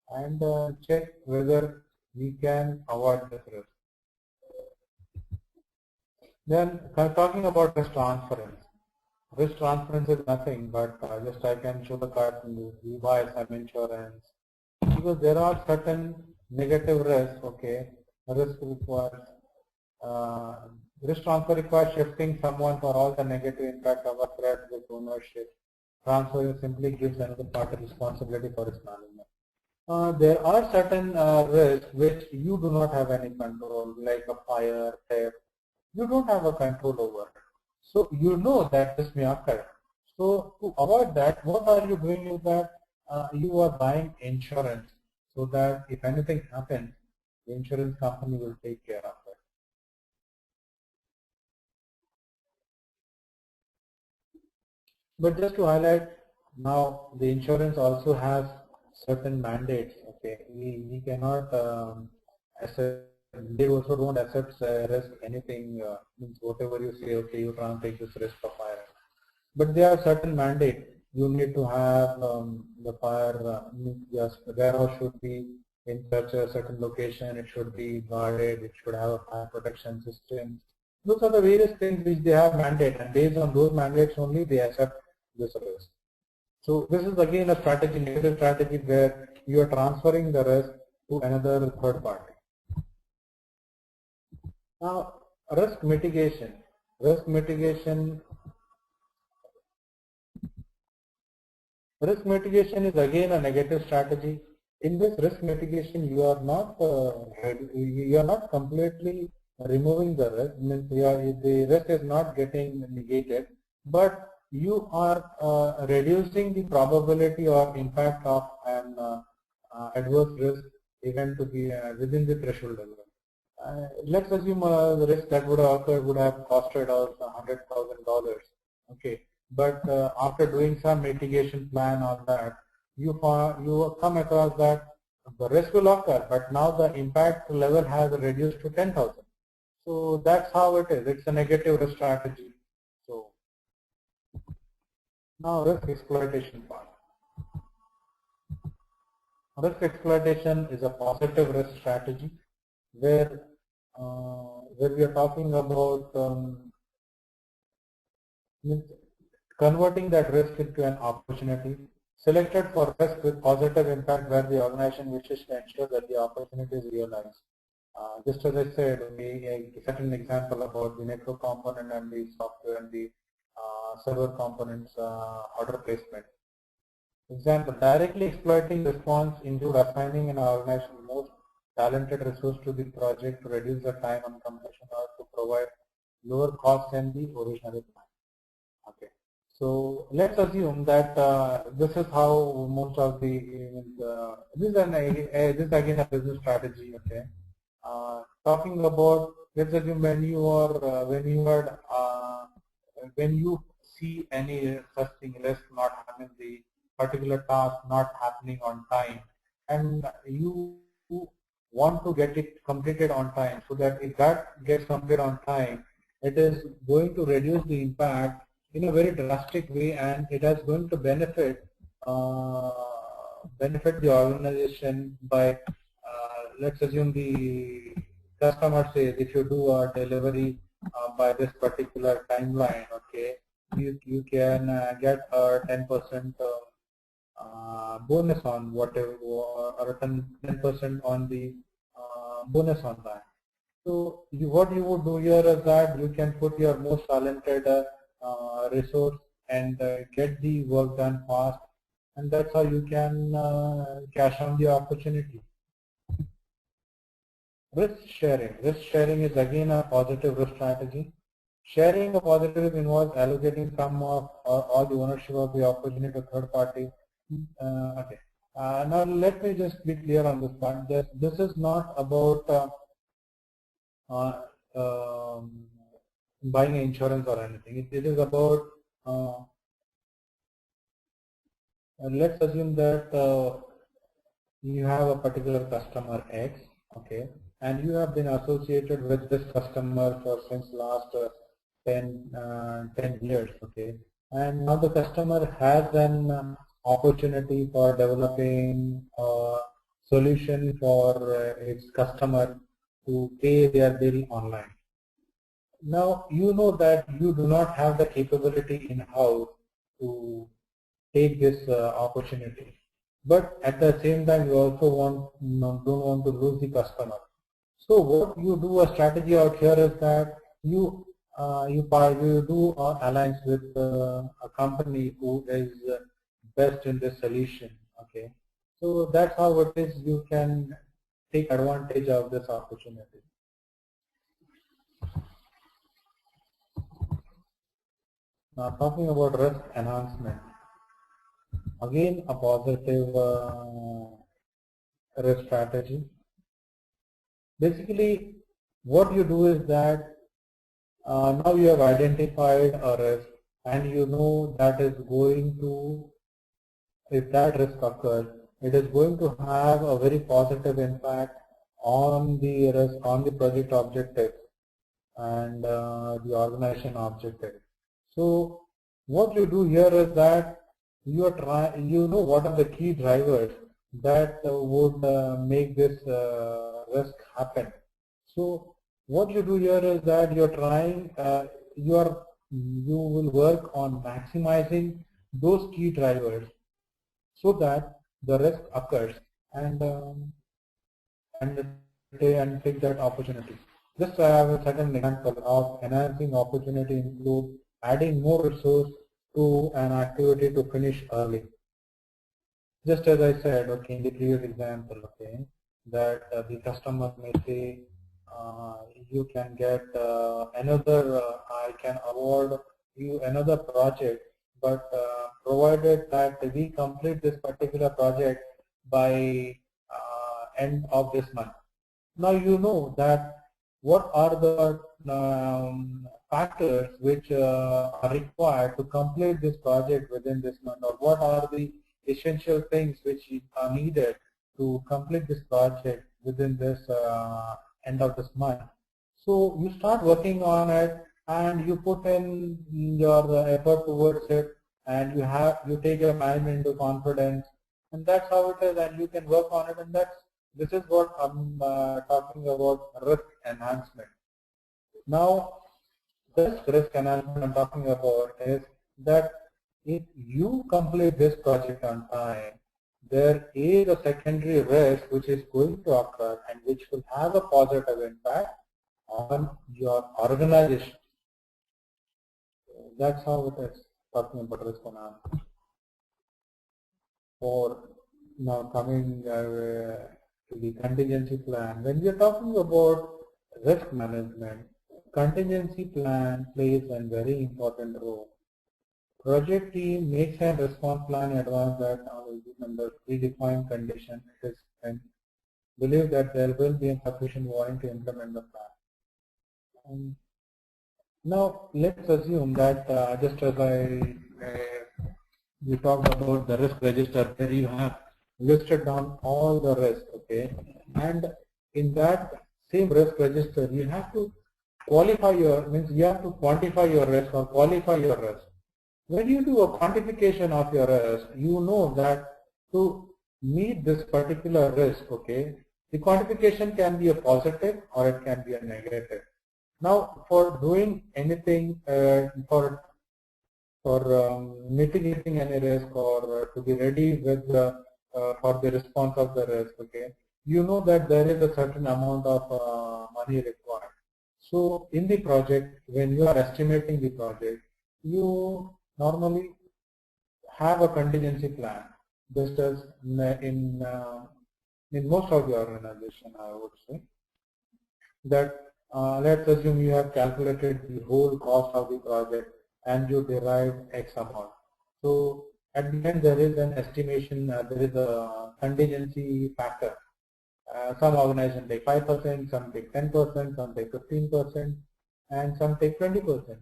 and check whether we can avoid this risk. Then talking about risk transference. Risk transference is nothing but just I can show the card you buy some insurance, because there are certain negative risks. Okay, risk transfer requires shifting someone for all the negative impact of a threat with ownership. Transfer simply gives another party responsibility for its management. There are certain risks which you do not have any control, like a fire, theft. You don't have a control over. So you know that this may occur. So to avoid that, what are you doing is that you are buying insurance so that if anything happens, the insurance company will take care of it. But just to highlight, now the insurance also has certain mandates. Okay, we cannot accept. They also don't accept risk anything. Means whatever you say, okay, you can't take this risk of fire. But there are certain mandates. You need to have the fire. Yes, the warehouse should be in such a certain location. It should be guarded. It should have a fire protection system. Those are the various things which they have mandate, and based on those mandates only they accept this risk. So this is again a strategy, negative strategy, where you are transferring the risk to another third party. Now, risk mitigation. Risk mitigation is again a negative strategy. In this risk mitigation, you are not completely removing the risk. Means the risk is not getting negated, but you are reducing the probability or impact of an adverse risk event to be within the threshold level. Let's assume the risk that would have occurred would have costed us $100,000. Okay, but after doing some mitigation plan on that, you come across that the risk will occur, but now the impact level has reduced to 10,000. So that's how it is. It's a negative risk strategy. So now risk exploitation part. Risk exploitation is a positive risk strategy where we are talking about converting that risk into an opportunity, selected for risk with positive impact where the organization wishes to ensure that the opportunity is realized. Just as I said, we set an example about the network component and the software and the server components order placement. Example, directly exploiting response include assigning an organization most talented resource to the project to reduce the time on completion or to provide lower cost than the original plan. Okay, so let's assume that this is how most of the this is again a business strategy. Okay, talking about, let's assume when you see any such thing, risk not having the particular task not happening on time, and you want to get it completed on time, so that if that gets completed on time, it is going to reduce the impact in a very drastic way, and it is going to benefit the organization by let's assume the customer says if you do a delivery by this particular timeline, okay, you can get a 10% bonus on whatever, or 10% on the bonus on that. So what you would do here is that you can put your most talented resource and get the work done fast, and that's how you can cash on the opportunity. Risk sharing. Risk sharing is again a positive risk strategy. Sharing a positive involves allocating some of or all the ownership of the opportunity to third party. Okay. Now let me just be clear on this part. This is not about buying insurance or anything. It is about let's assume that you have a particular customer X, okay, and you have been associated with this customer for since last 10 years, okay, and now the customer has an opportunity for developing a solution for its customer to pay their bill online. Now you know that you do not have the capability in-house to take this opportunity, but at the same time you also don't want to lose the customer. So what you do a strategy out here is that you do alliance with a company who is best in this solution. Okay, so that's how it is. You can take advantage of this opportunity. Now talking about risk enhancement, again a positive risk strategy. Basically, what you do is that now you have identified a risk, and you know that is going to, if that risk occurs, it is going to have a very positive impact on the risk, on the project objective and the organization objective. So what you do here is that you know what are the key drivers that would make this risk happen. So what you do here is that you're trying, you will work on maximizing those key drivers so that the risk occurs and take that opportunity. Just I have a second example of enhancing opportunity include adding more resource to an activity to finish early. Just as I said, okay, in the previous example, okay, that the customer may say, you can get another, I can award you another project, but provided that we complete this particular project by end of this month. Now you know that what are the factors which are required to complete this project within this month, or what are the essential things which are needed to complete this project within this end of this month. So you start working on it and you put in your effort towards it, and you take your management into confidence, and that's how it is, and you can work on it, and this is what I'm talking about risk enhancement. Now this risk enhancement I'm talking about is that if you complete this project on time, there is a secondary risk which is going to occur and which will have a positive impact on your organization. That's how it is, talking about risk enhancement. Or now coming to the contingency plan. When we are talking about risk management, contingency plan plays a very important role. Project team makes a response plan in advance that under predefined condition it is, and believe that there will be a sufficient warning to implement the plan. Now let's assume that just as we talked about the risk register, where you have listed down all the risks, okay, and in that same risk register you have to qualify your, you have to quantify your risk or qualify your risk. When you do a quantification of your risk, you know that to meet this particular risk, okay, the quantification can be a positive or it can be a negative. Now, for doing anything, for mitigating any risk or to be ready with the for the response of the risk, okay, you know that there is a certain amount of money required. So in the project, when you are estimating the project, you normally have a contingency plan, just as in most of the organization, I would say that let's assume you have calculated the whole cost of the project and you derive X amount. So at the end there is an estimation, there is a contingency factor. Some organizations take 5%, some take 10%, some take 15%, and some take 20%.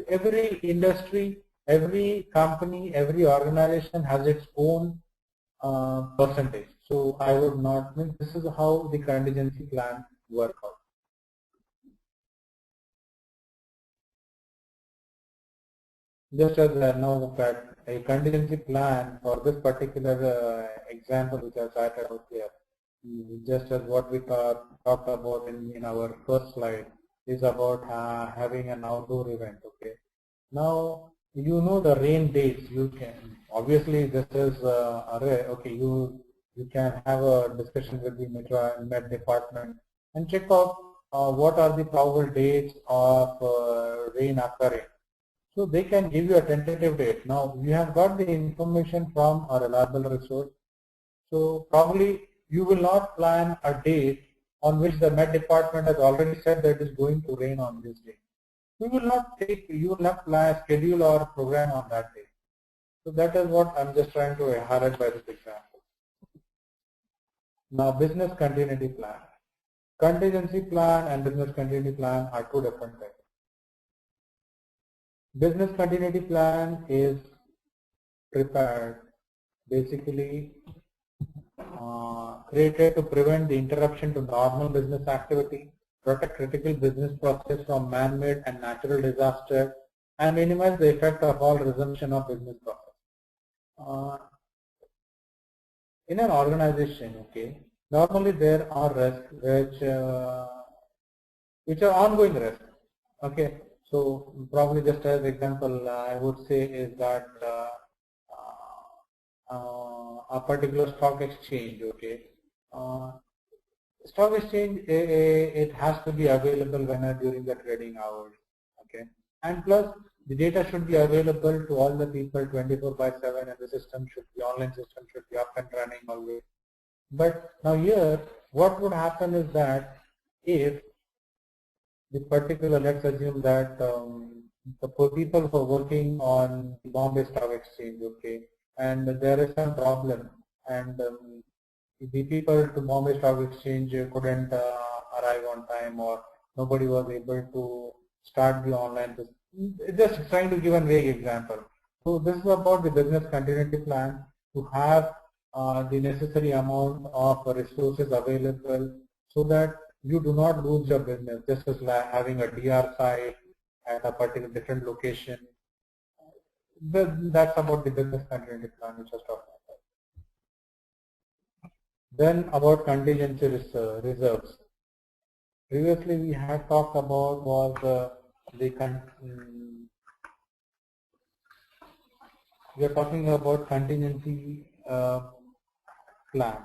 Every industry, every company, every organization has its own percentage. So I would not mean this is how the contingency plan work out. Just as I know that a contingency plan for this particular example which I cited out here, just as what we talked about in our first slide, is about having an outdoor event. Okay. Now you know the rain dates. You can obviously this is okay. You can have a discussion with the Met department and check out what are the probable dates of rain occurring. So they can give you a tentative date. Now you have got the information from a reliable resource. So probably you will not plan a date on which the Met department has already said that it is going to rain on this day. You will not plan a schedule or program on that day. So that is what I'm just trying to highlight by this example. Now business continuity plan. Contingency plan and business continuity plan are two different things. Business continuity plan is prepared, basically created to prevent the interruption to normal business activity, protect critical business process from man-made and natural disaster, and minimize the effect of all resumption of business process. In an organization, okay, normally there are risks which are ongoing risks. Okay, so probably just as example, I would say is that a particular stock exchange. Okay, stock exchange it has to be available during the trading hours. Okay, and plus the data should be available to all the people 24/7, and the system should be online system should be up and running always. But now here, what would happen is that if the particular, let's assume that the people who are working on Bombay Stock Exchange, okay, and there is some problem, and the people to Bombay Stock Exchange couldn't arrive on time, or nobody was able to start the online business. Just trying to give a vague example. So this is about the business continuity plan, to have the necessary amount of resources available so that you do not lose your business, just as like having a DR site at a particular different location. That's about the business continuity plan which I was talking about. Then about contingency reserves. Previously we had talked about was we are talking about contingency plan.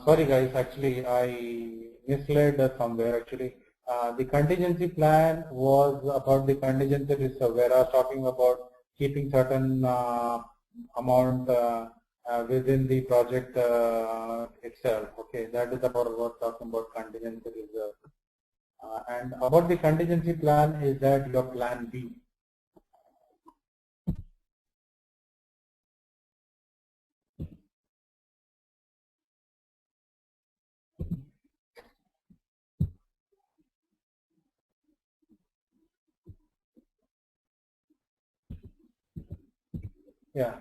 Sorry guys, actually I misled somewhere. Actually, the contingency plan was about the contingency reserve, where I was talking about keeping certain amount within the project itself. Okay, that is about what talking about contingency reserve. And about the contingency plan is that your plan B. Yeah.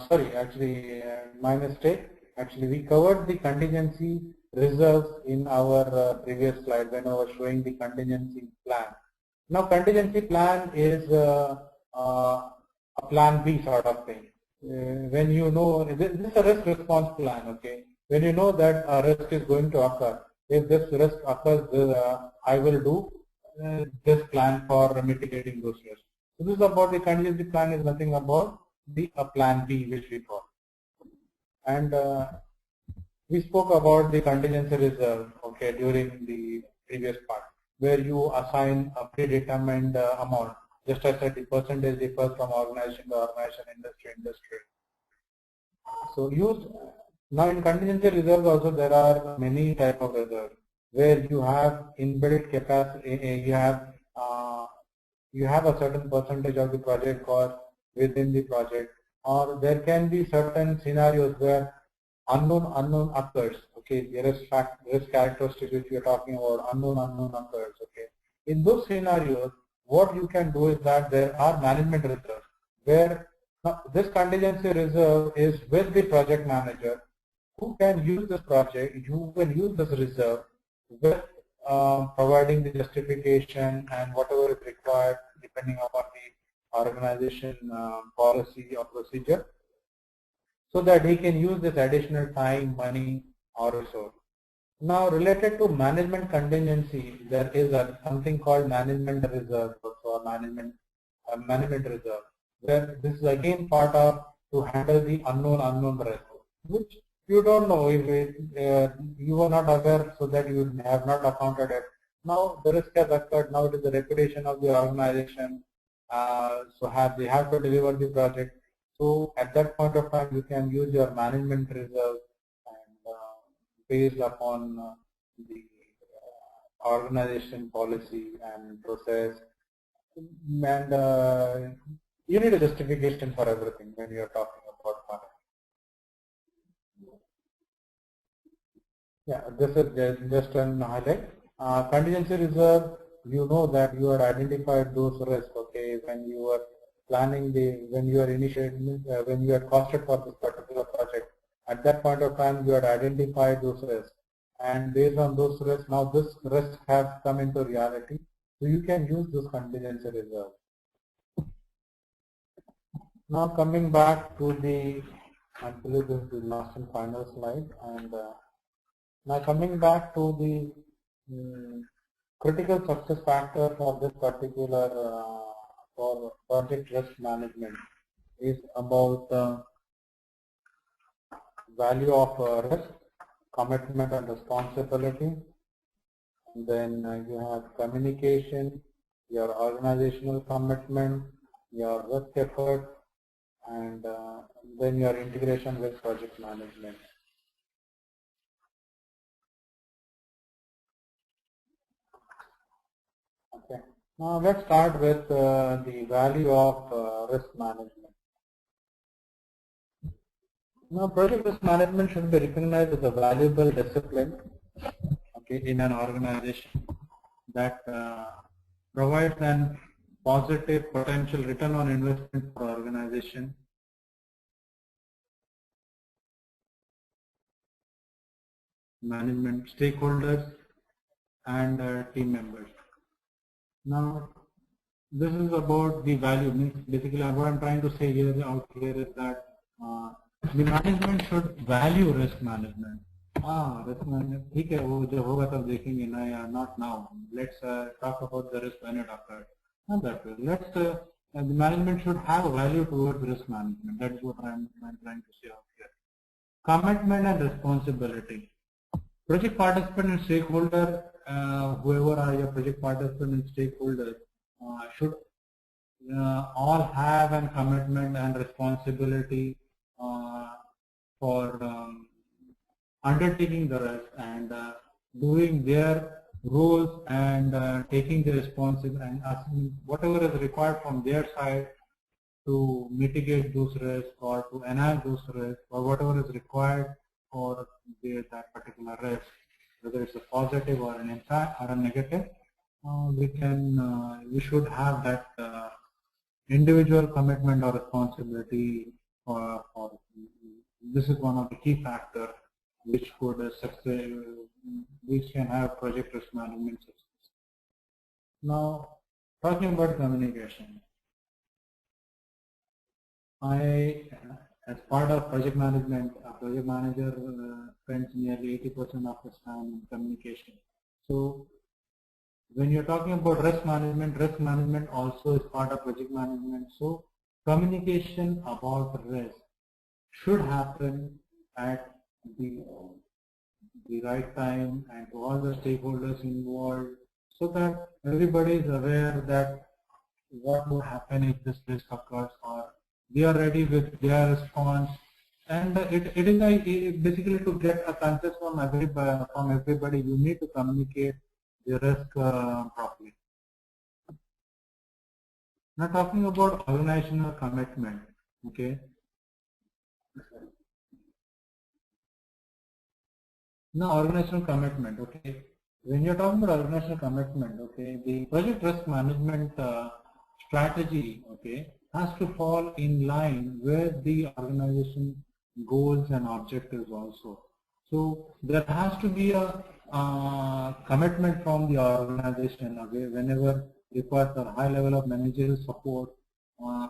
sorry, actually, my mistake. Actually, we covered the contingency reserves in our previous slide when I was showing the contingency plan. Now, contingency plan is a plan B sort of thing. When you know, this is a risk response plan, okay? When you know that a risk is going to occur, if this risk occurs, I will do this plan for mitigating those risks. So this is about the contingency plan is nothing about the plan B which we call. And we spoke about the contingency reserve, okay, during the previous part, where you assign a predetermined amount. Just as I said, the percentage differs from organization to organization, industry to industry. So now in contingency reserves also there are many type of reserves where you have inbuilt capacity, you have a certain percentage of the project cost within the project, or there can be certain scenarios where unknown occurs. Okay, there is risk characteristics which we are talking about, unknown occurs. Okay, in those scenarios, what you can do is that there are management reserves where this contingency reserve is with the project manager who can use this project, who can use this reserve with providing the justification and whatever is required depending upon the organization policy or procedure, so that he can use this additional time, money or resource. Now related to management contingency, there is something called management reserve or management reserve, where this is again part of to handle the unknown risk, which you don't know if you were not aware, so that you have not accounted it. Now the risk has occurred. Now it is the reputation of the organization. So they have to deliver the project. So at that point of time, you can use your management reserve and based upon the organization policy and process, and you need a justification for everything when you are talking about money. Yeah, this is just an highlight. Contingency reserve, you know that you had identified those risks, okay, when you were planning when you are initiating, when you had costed for this particular project. At that point of time, you had identified those risks. And based on those risks, now this risk has come into reality. So you can use this contingency reserve. Now coming back to I believe this is the last and final slide. And now coming back to the critical success factor for this particular for project risk management is about value of risk, commitment and responsibility. And then you have communication, your organizational commitment, your risk effort, and then your integration with project management. Okay. Now let's start with the value of risk management. Now project risk management should be recognized as a valuable discipline, okay, in an organization that provides an positive potential return on investment for organization. Management stakeholders and team members. Now this is about the value. Basically what I'm trying to say here is that the management should value risk management. Risk management, ठीक है, वो जब होगा तब देखेंगे ना, या not now. Let's talk about the risk when it occurred. Not that way. The management should have a value towards risk management. That is what I'm trying to say out here. Commitment and responsibility. Project participant and stakeholder, whoever are your project participant and stakeholders, should all have a commitment and responsibility for undertaking the risk and doing their roles and taking the responsibility and asking whatever is required from their side to mitigate those risks or to enhance those risks, or whatever is required for that particular risk, whether it's a positive or a negative. We should have that individual commitment or responsibility this is one of the key factors which could which can have project risk management success. Now, talking about communication, as part of project management, a project manager spends nearly 80% of his time in communication. So, when you're talking about risk management also is part of project management. So, communication about risk should happen at the right time and to all the stakeholders involved, so that everybody is aware that what will happen if this risk occurs, or they are ready with their response. And it is like basically to get a consensus from everybody, you need to communicate the risk properly. Now, talking about organizational commitment, okay. Now, organizational commitment, okay. When you're talking about organizational commitment, okay, the project risk management strategy, okay, has to fall in line with the organization goals and objectives also. So there has to be a commitment from the organization, okay, whenever requires a high level of managerial support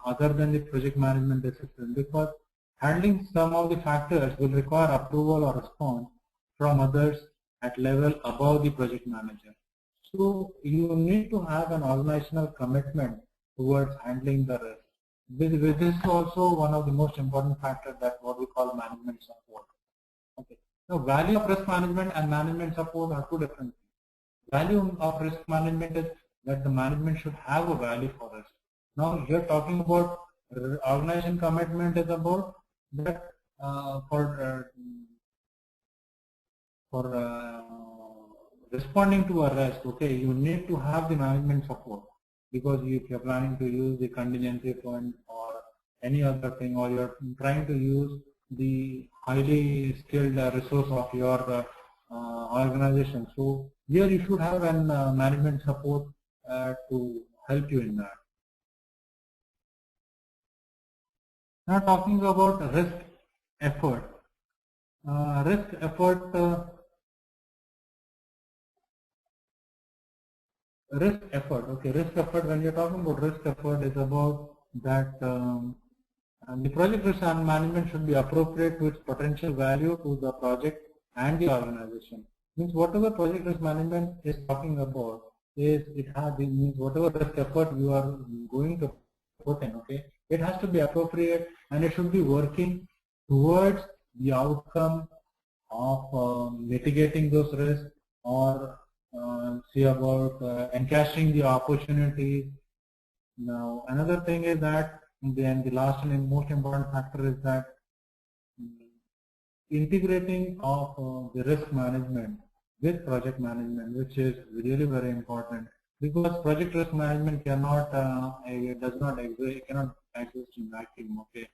other than the project management discipline, because handling some of the factors will require approval or response from others at level above the project manager. So you need to have an organizational commitment towards handling the risk. This is also one of the most important factors, that what we call management support. Okay. Now, value of risk management and management support are two different things. Value of risk management is that the management should have a value for risk. Now, you're talking about organization commitment is about that for responding to a risk, okay, you need to have the management support, because if you're planning to use the contingency fund or any other thing, or you're trying to use the highly skilled resource of your organization. So here you should have an management support to help you in that. Now, talking about risk effort. Risk effort okay, risk effort, when you're talking about risk effort, is about that the project risk and management should be appropriate to its potential value to the project and the organization. Means whatever project risk management is talking about is, means whatever risk effort you are going to put in, okay, it has to be appropriate and it should be working towards the outcome of mitigating those risks, or see about encashing the opportunities. Now, another thing is that, then the last and most important factor is that integrating of the risk management with project management, which is really very important, because project risk management cannot cannot exist in vacuum. Okay,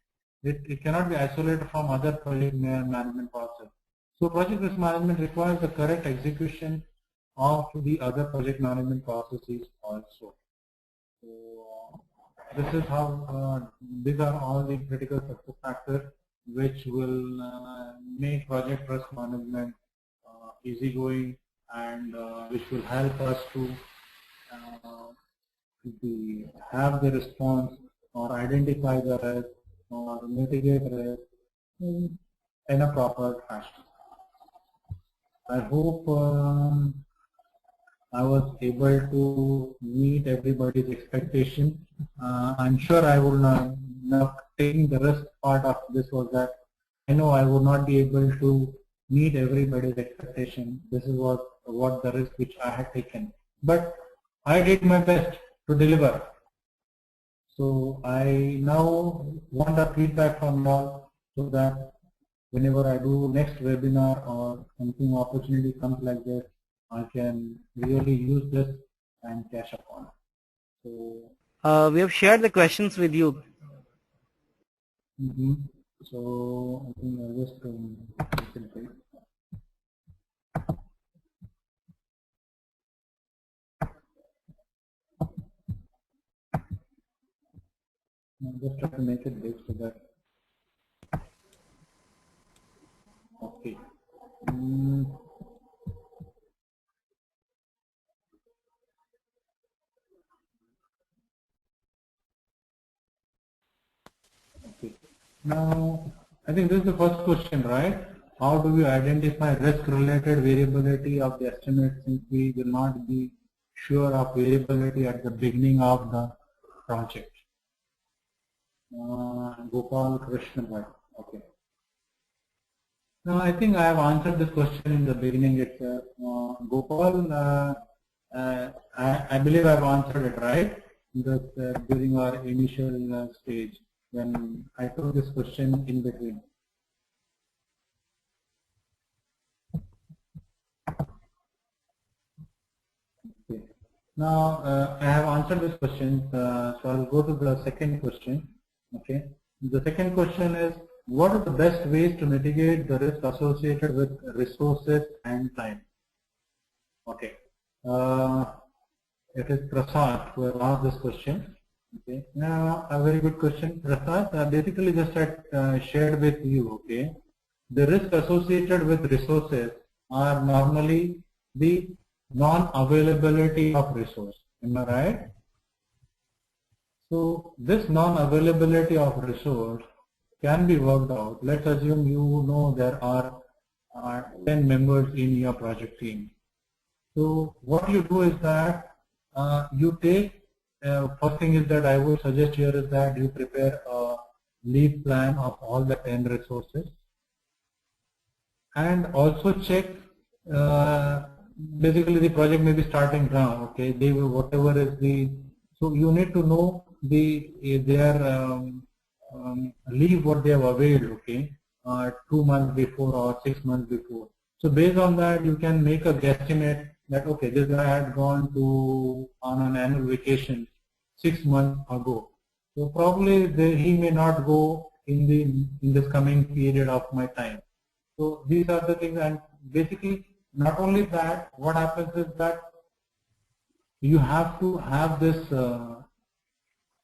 it cannot be isolated from other project management process. So project risk management requires the correct execution of the other project management processes also. So this is how these are all the critical success factors which will make project risk management easygoing, and which will help us to have the response or identify the risk or mitigate risk in a proper fashion. I hope I was able to meet everybody's expectation. I'm sure I will not taking the risk part of this was that I know I would not be able to meet everybody's expectation. This is what the risk which I had taken. But I did my best to deliver. So I now want a feedback from you all, so that whenever I do next webinar or something opportunity comes like this, I can really use this and cash upon it. So we have shared the questions with you. So I think I'll just concentrate. I'll just try to make it big so that Okay. Okay. Now, I think this is the first question, right? How do we identify risk-related variability of the estimate, since we will not be sure of variability at the beginning of the project? Gopal Krishna. Okay. Now, I think I have answered this question in the beginning itself. Gopal, I believe I have answered it right, because during our initial stage when I took this question in between. Okay. Now, I have answered this question, so I'll go to the second question. Okay. The second question is, what are the best ways to mitigate the risk associated with resources and time? Okay. It is Prasad who has asked this question. Okay. Now, a very good question, Prasad. Basically, just I shared with you. Okay. The risk associated with resources are normally the non-availability of resource. Am I right? So this non-availability of resource can be worked out. Let's assume you know there are 10 members in your project team. So what you do is that you take, first thing is that I would suggest here is that you prepare a leave plan of all the 10 resources, and also check, basically the project may be starting now, okay, they will, whatever is the, so you need to know their leave what they have availed, okay, 2 months before or 6 months before. So based on that you can make a guesstimate that okay, this guy had gone on an annual vacation 6 months ago, so probably he may not go in this coming period of my time. So these are the things, and basically not only that, what happens is that you have to have this,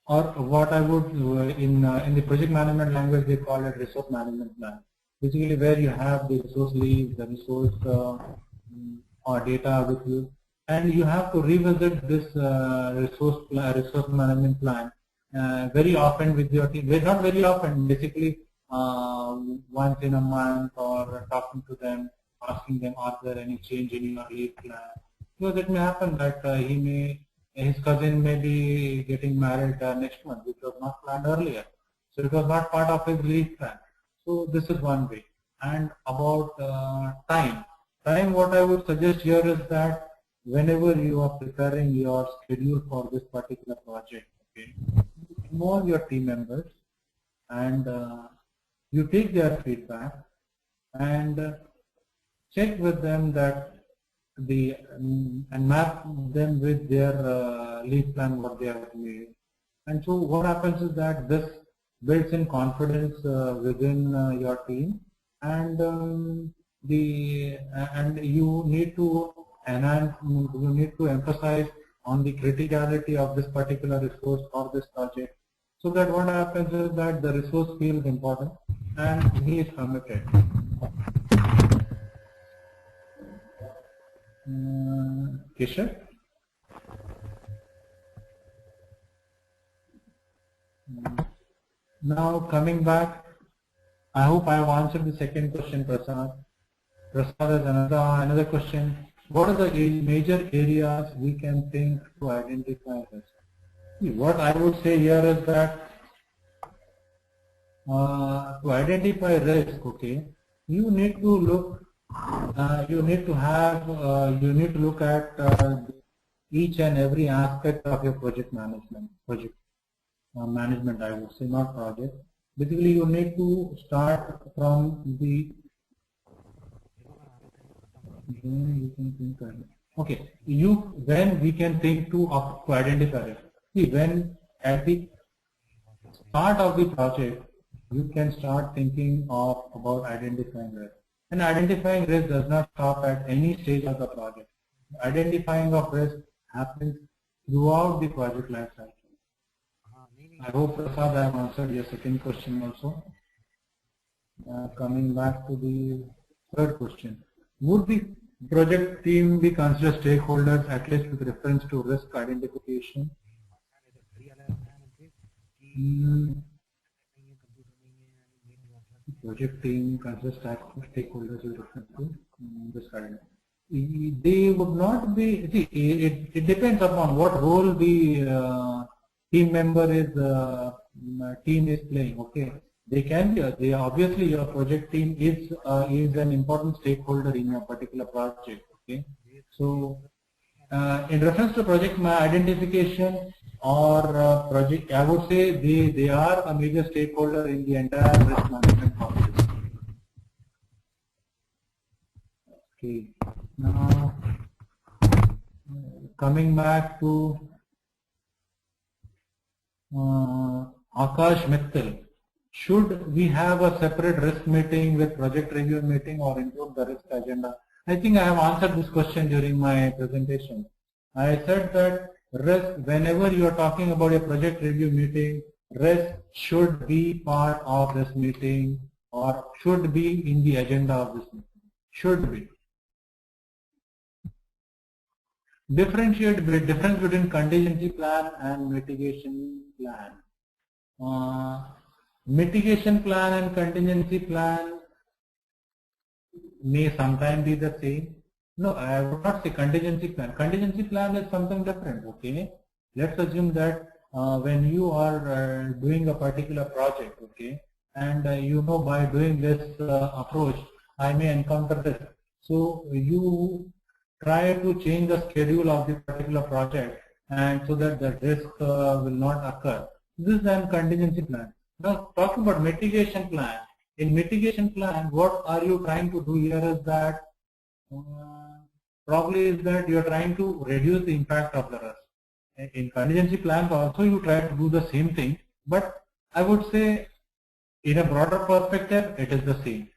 or what I would in the project management language they call it resource management plan. Basically, where you have the resource leads, the resource or data with you, and you have to revisit this resource management plan very often with your team. Not very often, basically once in a month, or talking to them, asking them, are there any change in your leave plan? Because it may happen that his cousin may be getting married next month, which was not planned earlier. So it was not part of his leave plan. So this is one way. And about time, what I would suggest here is that whenever you are preparing your schedule for this particular project, okay, involve your team members and you take their feedback and check with them that and map them with their leave plan what they have made. And so what happens is that this builds in confidence within your team, and you need to enhance, you need to emphasize on the criticality of this particular resource or this project, so that what happens is that the resource feels important and he is committed. Keshav? Now coming back, I hope I have answered the second question, Prasad. Prasad has another question. What are the major areas we can think to identify risk? What I would say here is that to identify risk, okay, you need to look. You need to look at each and every aspect of your project management. Management, I would say, not project. Basically, you need to start from the. Okay, when we can think to identify it. See, when at the start of the project, you can start thinking about identifying risk. And identifying risk does not stop at any stage of the project. Identifying of risk happens throughout the project life cycle. I hope, Prasad, I have answered your second question also. Coming back to the Third question. Would the project team be considered stakeholders at least with reference to risk identification? Project team considers stakeholders with reference to risk identification. They would not be, see, it depends upon what role the team member team is playing. Okay, they can be. They obviously your project team is an important stakeholder in your particular project. Okay, so in reference to project identification or project, I would say they are a major stakeholder in the entire risk management process. Okay, now coming back to Akash Mittal, should we have a separate risk meeting with project review meeting or include the risk agenda? I think I have answered this question during my presentation. I said that risk, whenever you are talking about a project review meeting, risk should be part of this meeting or should be in the agenda of this meeting. Should be. Difference between contingency plan and mitigation plan. Mitigation plan and contingency plan may sometimes be the same. No, I would not say contingency plan. Contingency plan is something different. Okay, let's assume that when you are doing a particular project, okay, and you know by doing this approach, I may encounter this. So you try to change the schedule of the particular project, and so that the risk will not occur. This is a contingency plan. Now talking about mitigation plan. In mitigation plan, what are you trying to do here is that probably is that you are trying to reduce the impact of the risk. In contingency plans also you try to do the same thing, but I would say in a broader perspective it is the same.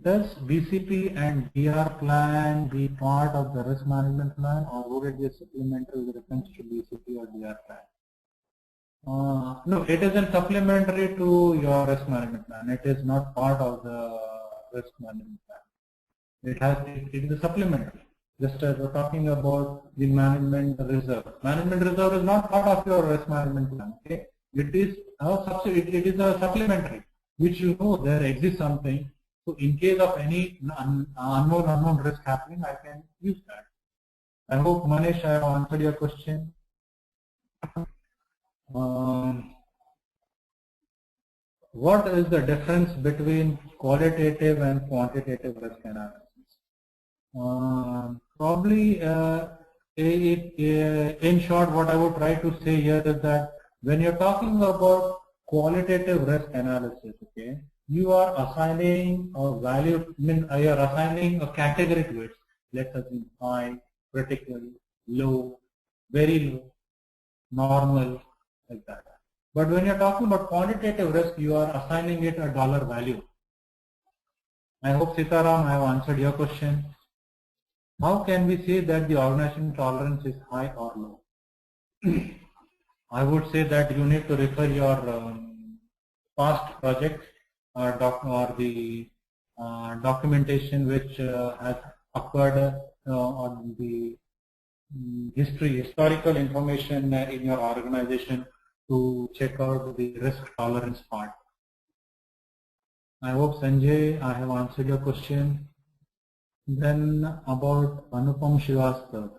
Does BCP and DR plan be part of the risk management plan, or would it be supplementary with reference to BCP or DR plan? No, it isn't supplementary to your risk management plan. It is not part of the risk management plan. It is supplementary. Just as we're talking about the management reserve. Management reserve is not part of your risk management plan. Okay, it is a supplementary, which you know there exists something. So in case of any unknown risk happening, I can use that. I hope, Manish, I have answered your question. What is the difference between qualitative and quantitative risk analysis? Probably, in short, what I would try to say here is that when you're talking about qualitative risk analysis, okay, you are assigning a value, you are assigning a category to it. Let's assume high, critical, low, very low, normal, like that. But when you're talking about quantitative risk, you are assigning it a dollar value. I hope, Sitaram, I have answered your question. How can we say that the organization tolerance is high or low? I would say that you need to refer your past projects or the documentation which has occurred on the historical information in your organization to check out the risk tolerance part. I hope, Sanjay, I have answered your question. Then about Anupam Srivastava.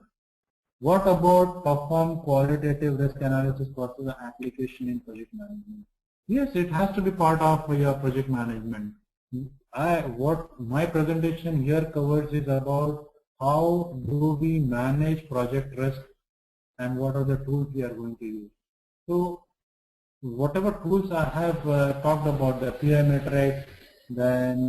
What about perform qualitative risk analysis versus the application in project management? Yes, it has to be part of your project management. What my presentation here covers is about how do we manage project risk and what are the tools we are going to use. So whatever tools I have talked about, the PI matrix, then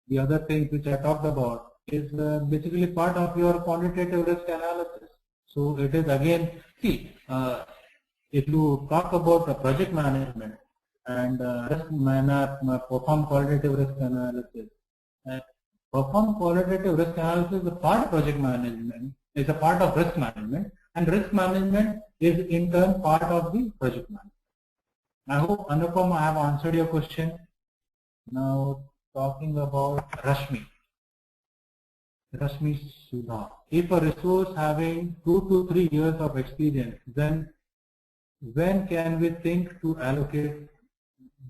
the other things which I talked about is basically part of your quantitative risk analysis. So it is again, see, if you talk about the project management and perform qualitative risk analysis, perform qualitative risk analysis is a part of project management, is a part of risk management, and risk management is in turn part of the project management. I hope, Anupam, I have answered your question. Now talking about Rashmi Sudha. If a resource having 2 to 3 years of experience, then when can we think to allocate?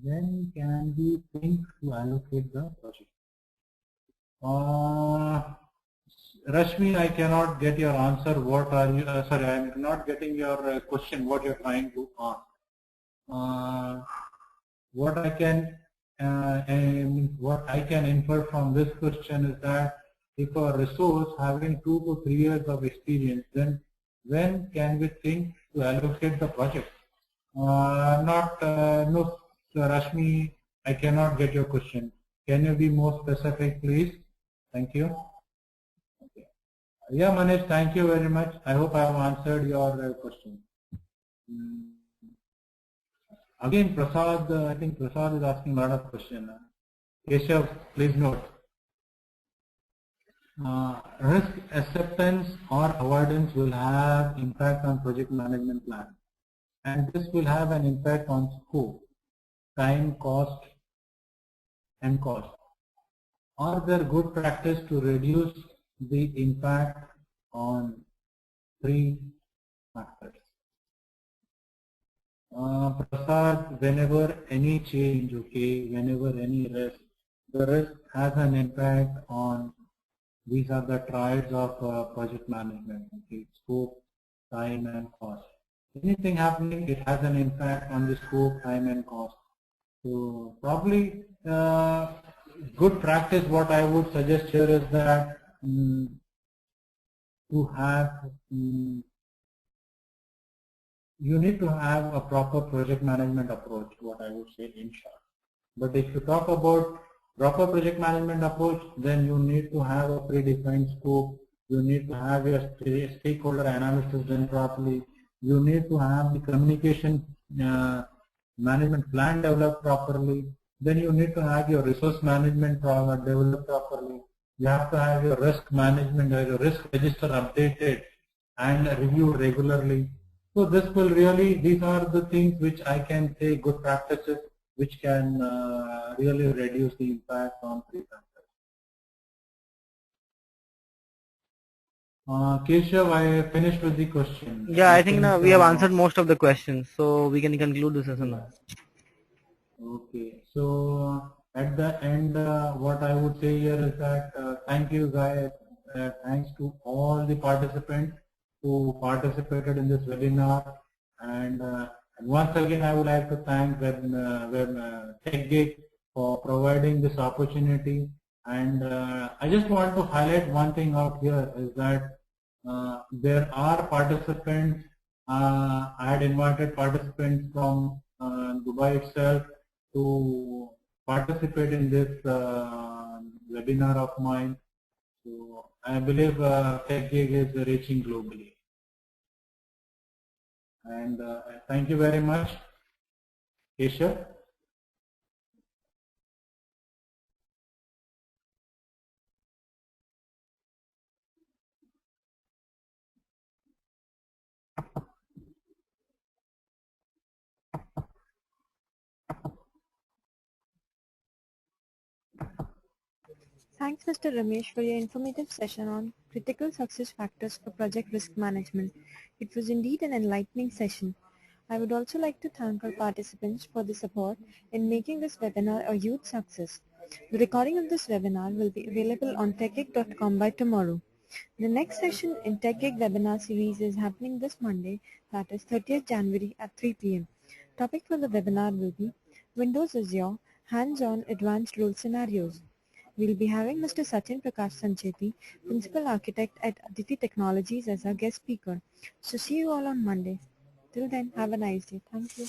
When can we think to allocate the project? Rashmi, I cannot get your answer. What are you? Sorry, I am not getting your question. What you're trying to ask? What I can infer from this question is that if a resource having 2 to 3 years of experience, then when can we think to allocate the project? No, Rashmi, I cannot get your question. Can you be more specific, please? Thank you. Okay. Yeah, Manish, thank you very much. I hope I have answered your question. Again, Prasad, I think Prasad is asking a lot of questions. Keshav, please note. Risk acceptance or avoidance will have impact on project management plan, and this will have an impact on scope, time, cost, and cost. Are there good practice to reduce the impact on 3 factors? Prasad, whenever any change, okay, whenever any risk, the risk has an impact on, these are the triads of project management, okay, scope, time and cost. Anything happening, it has an impact on the scope, time and cost. So probably good practice, what I would suggest here is that to have you need to have a proper project management approach, what I would say in short. But if you talk about proper project management approach, then you need to have a predefined scope, you need to have your stakeholder analysis done properly, you need to have the communication management plan developed properly, then you need to have your resource management developed properly, you have to have your risk management or your risk register updated and reviewed regularly. So this will really, these are the things which I can say good practices which can really reduce the impact on 3 factors. Keshav, I finished with the question. Yeah, I think now we have answered most of the questions, so we can conclude the session now. Okay, so at the end, what I would say here is that thank you guys, thanks to all the participants who participated in this webinar, and once again I would like to thank TechGig for providing this opportunity. And I just want to highlight one thing out here is that there are participants, I had invited participants from Dubai itself to participate in this webinar of mine. So I believe TechGig is reaching globally. And thank you very much, Keshav. Thanks, Mr. Ramesh, for your informative session on critical success factors for project risk management. It was indeed an enlightening session. I would also like to thank our participants for the support in making this webinar a huge success. The recording of this webinar will be available on techgig.com by tomorrow. The next session in TechGig webinar series is happening this Monday, that is 30th January at 3 p.m. Topic for the webinar will be Windows Azure Hands-on Advanced Role Scenarios. We'll be having Mr. Sachin Prakash Sancheti, Principal Architect at Aditi Technologies as our guest speaker. So see you all on Monday. Till then, have a nice day. Thank you.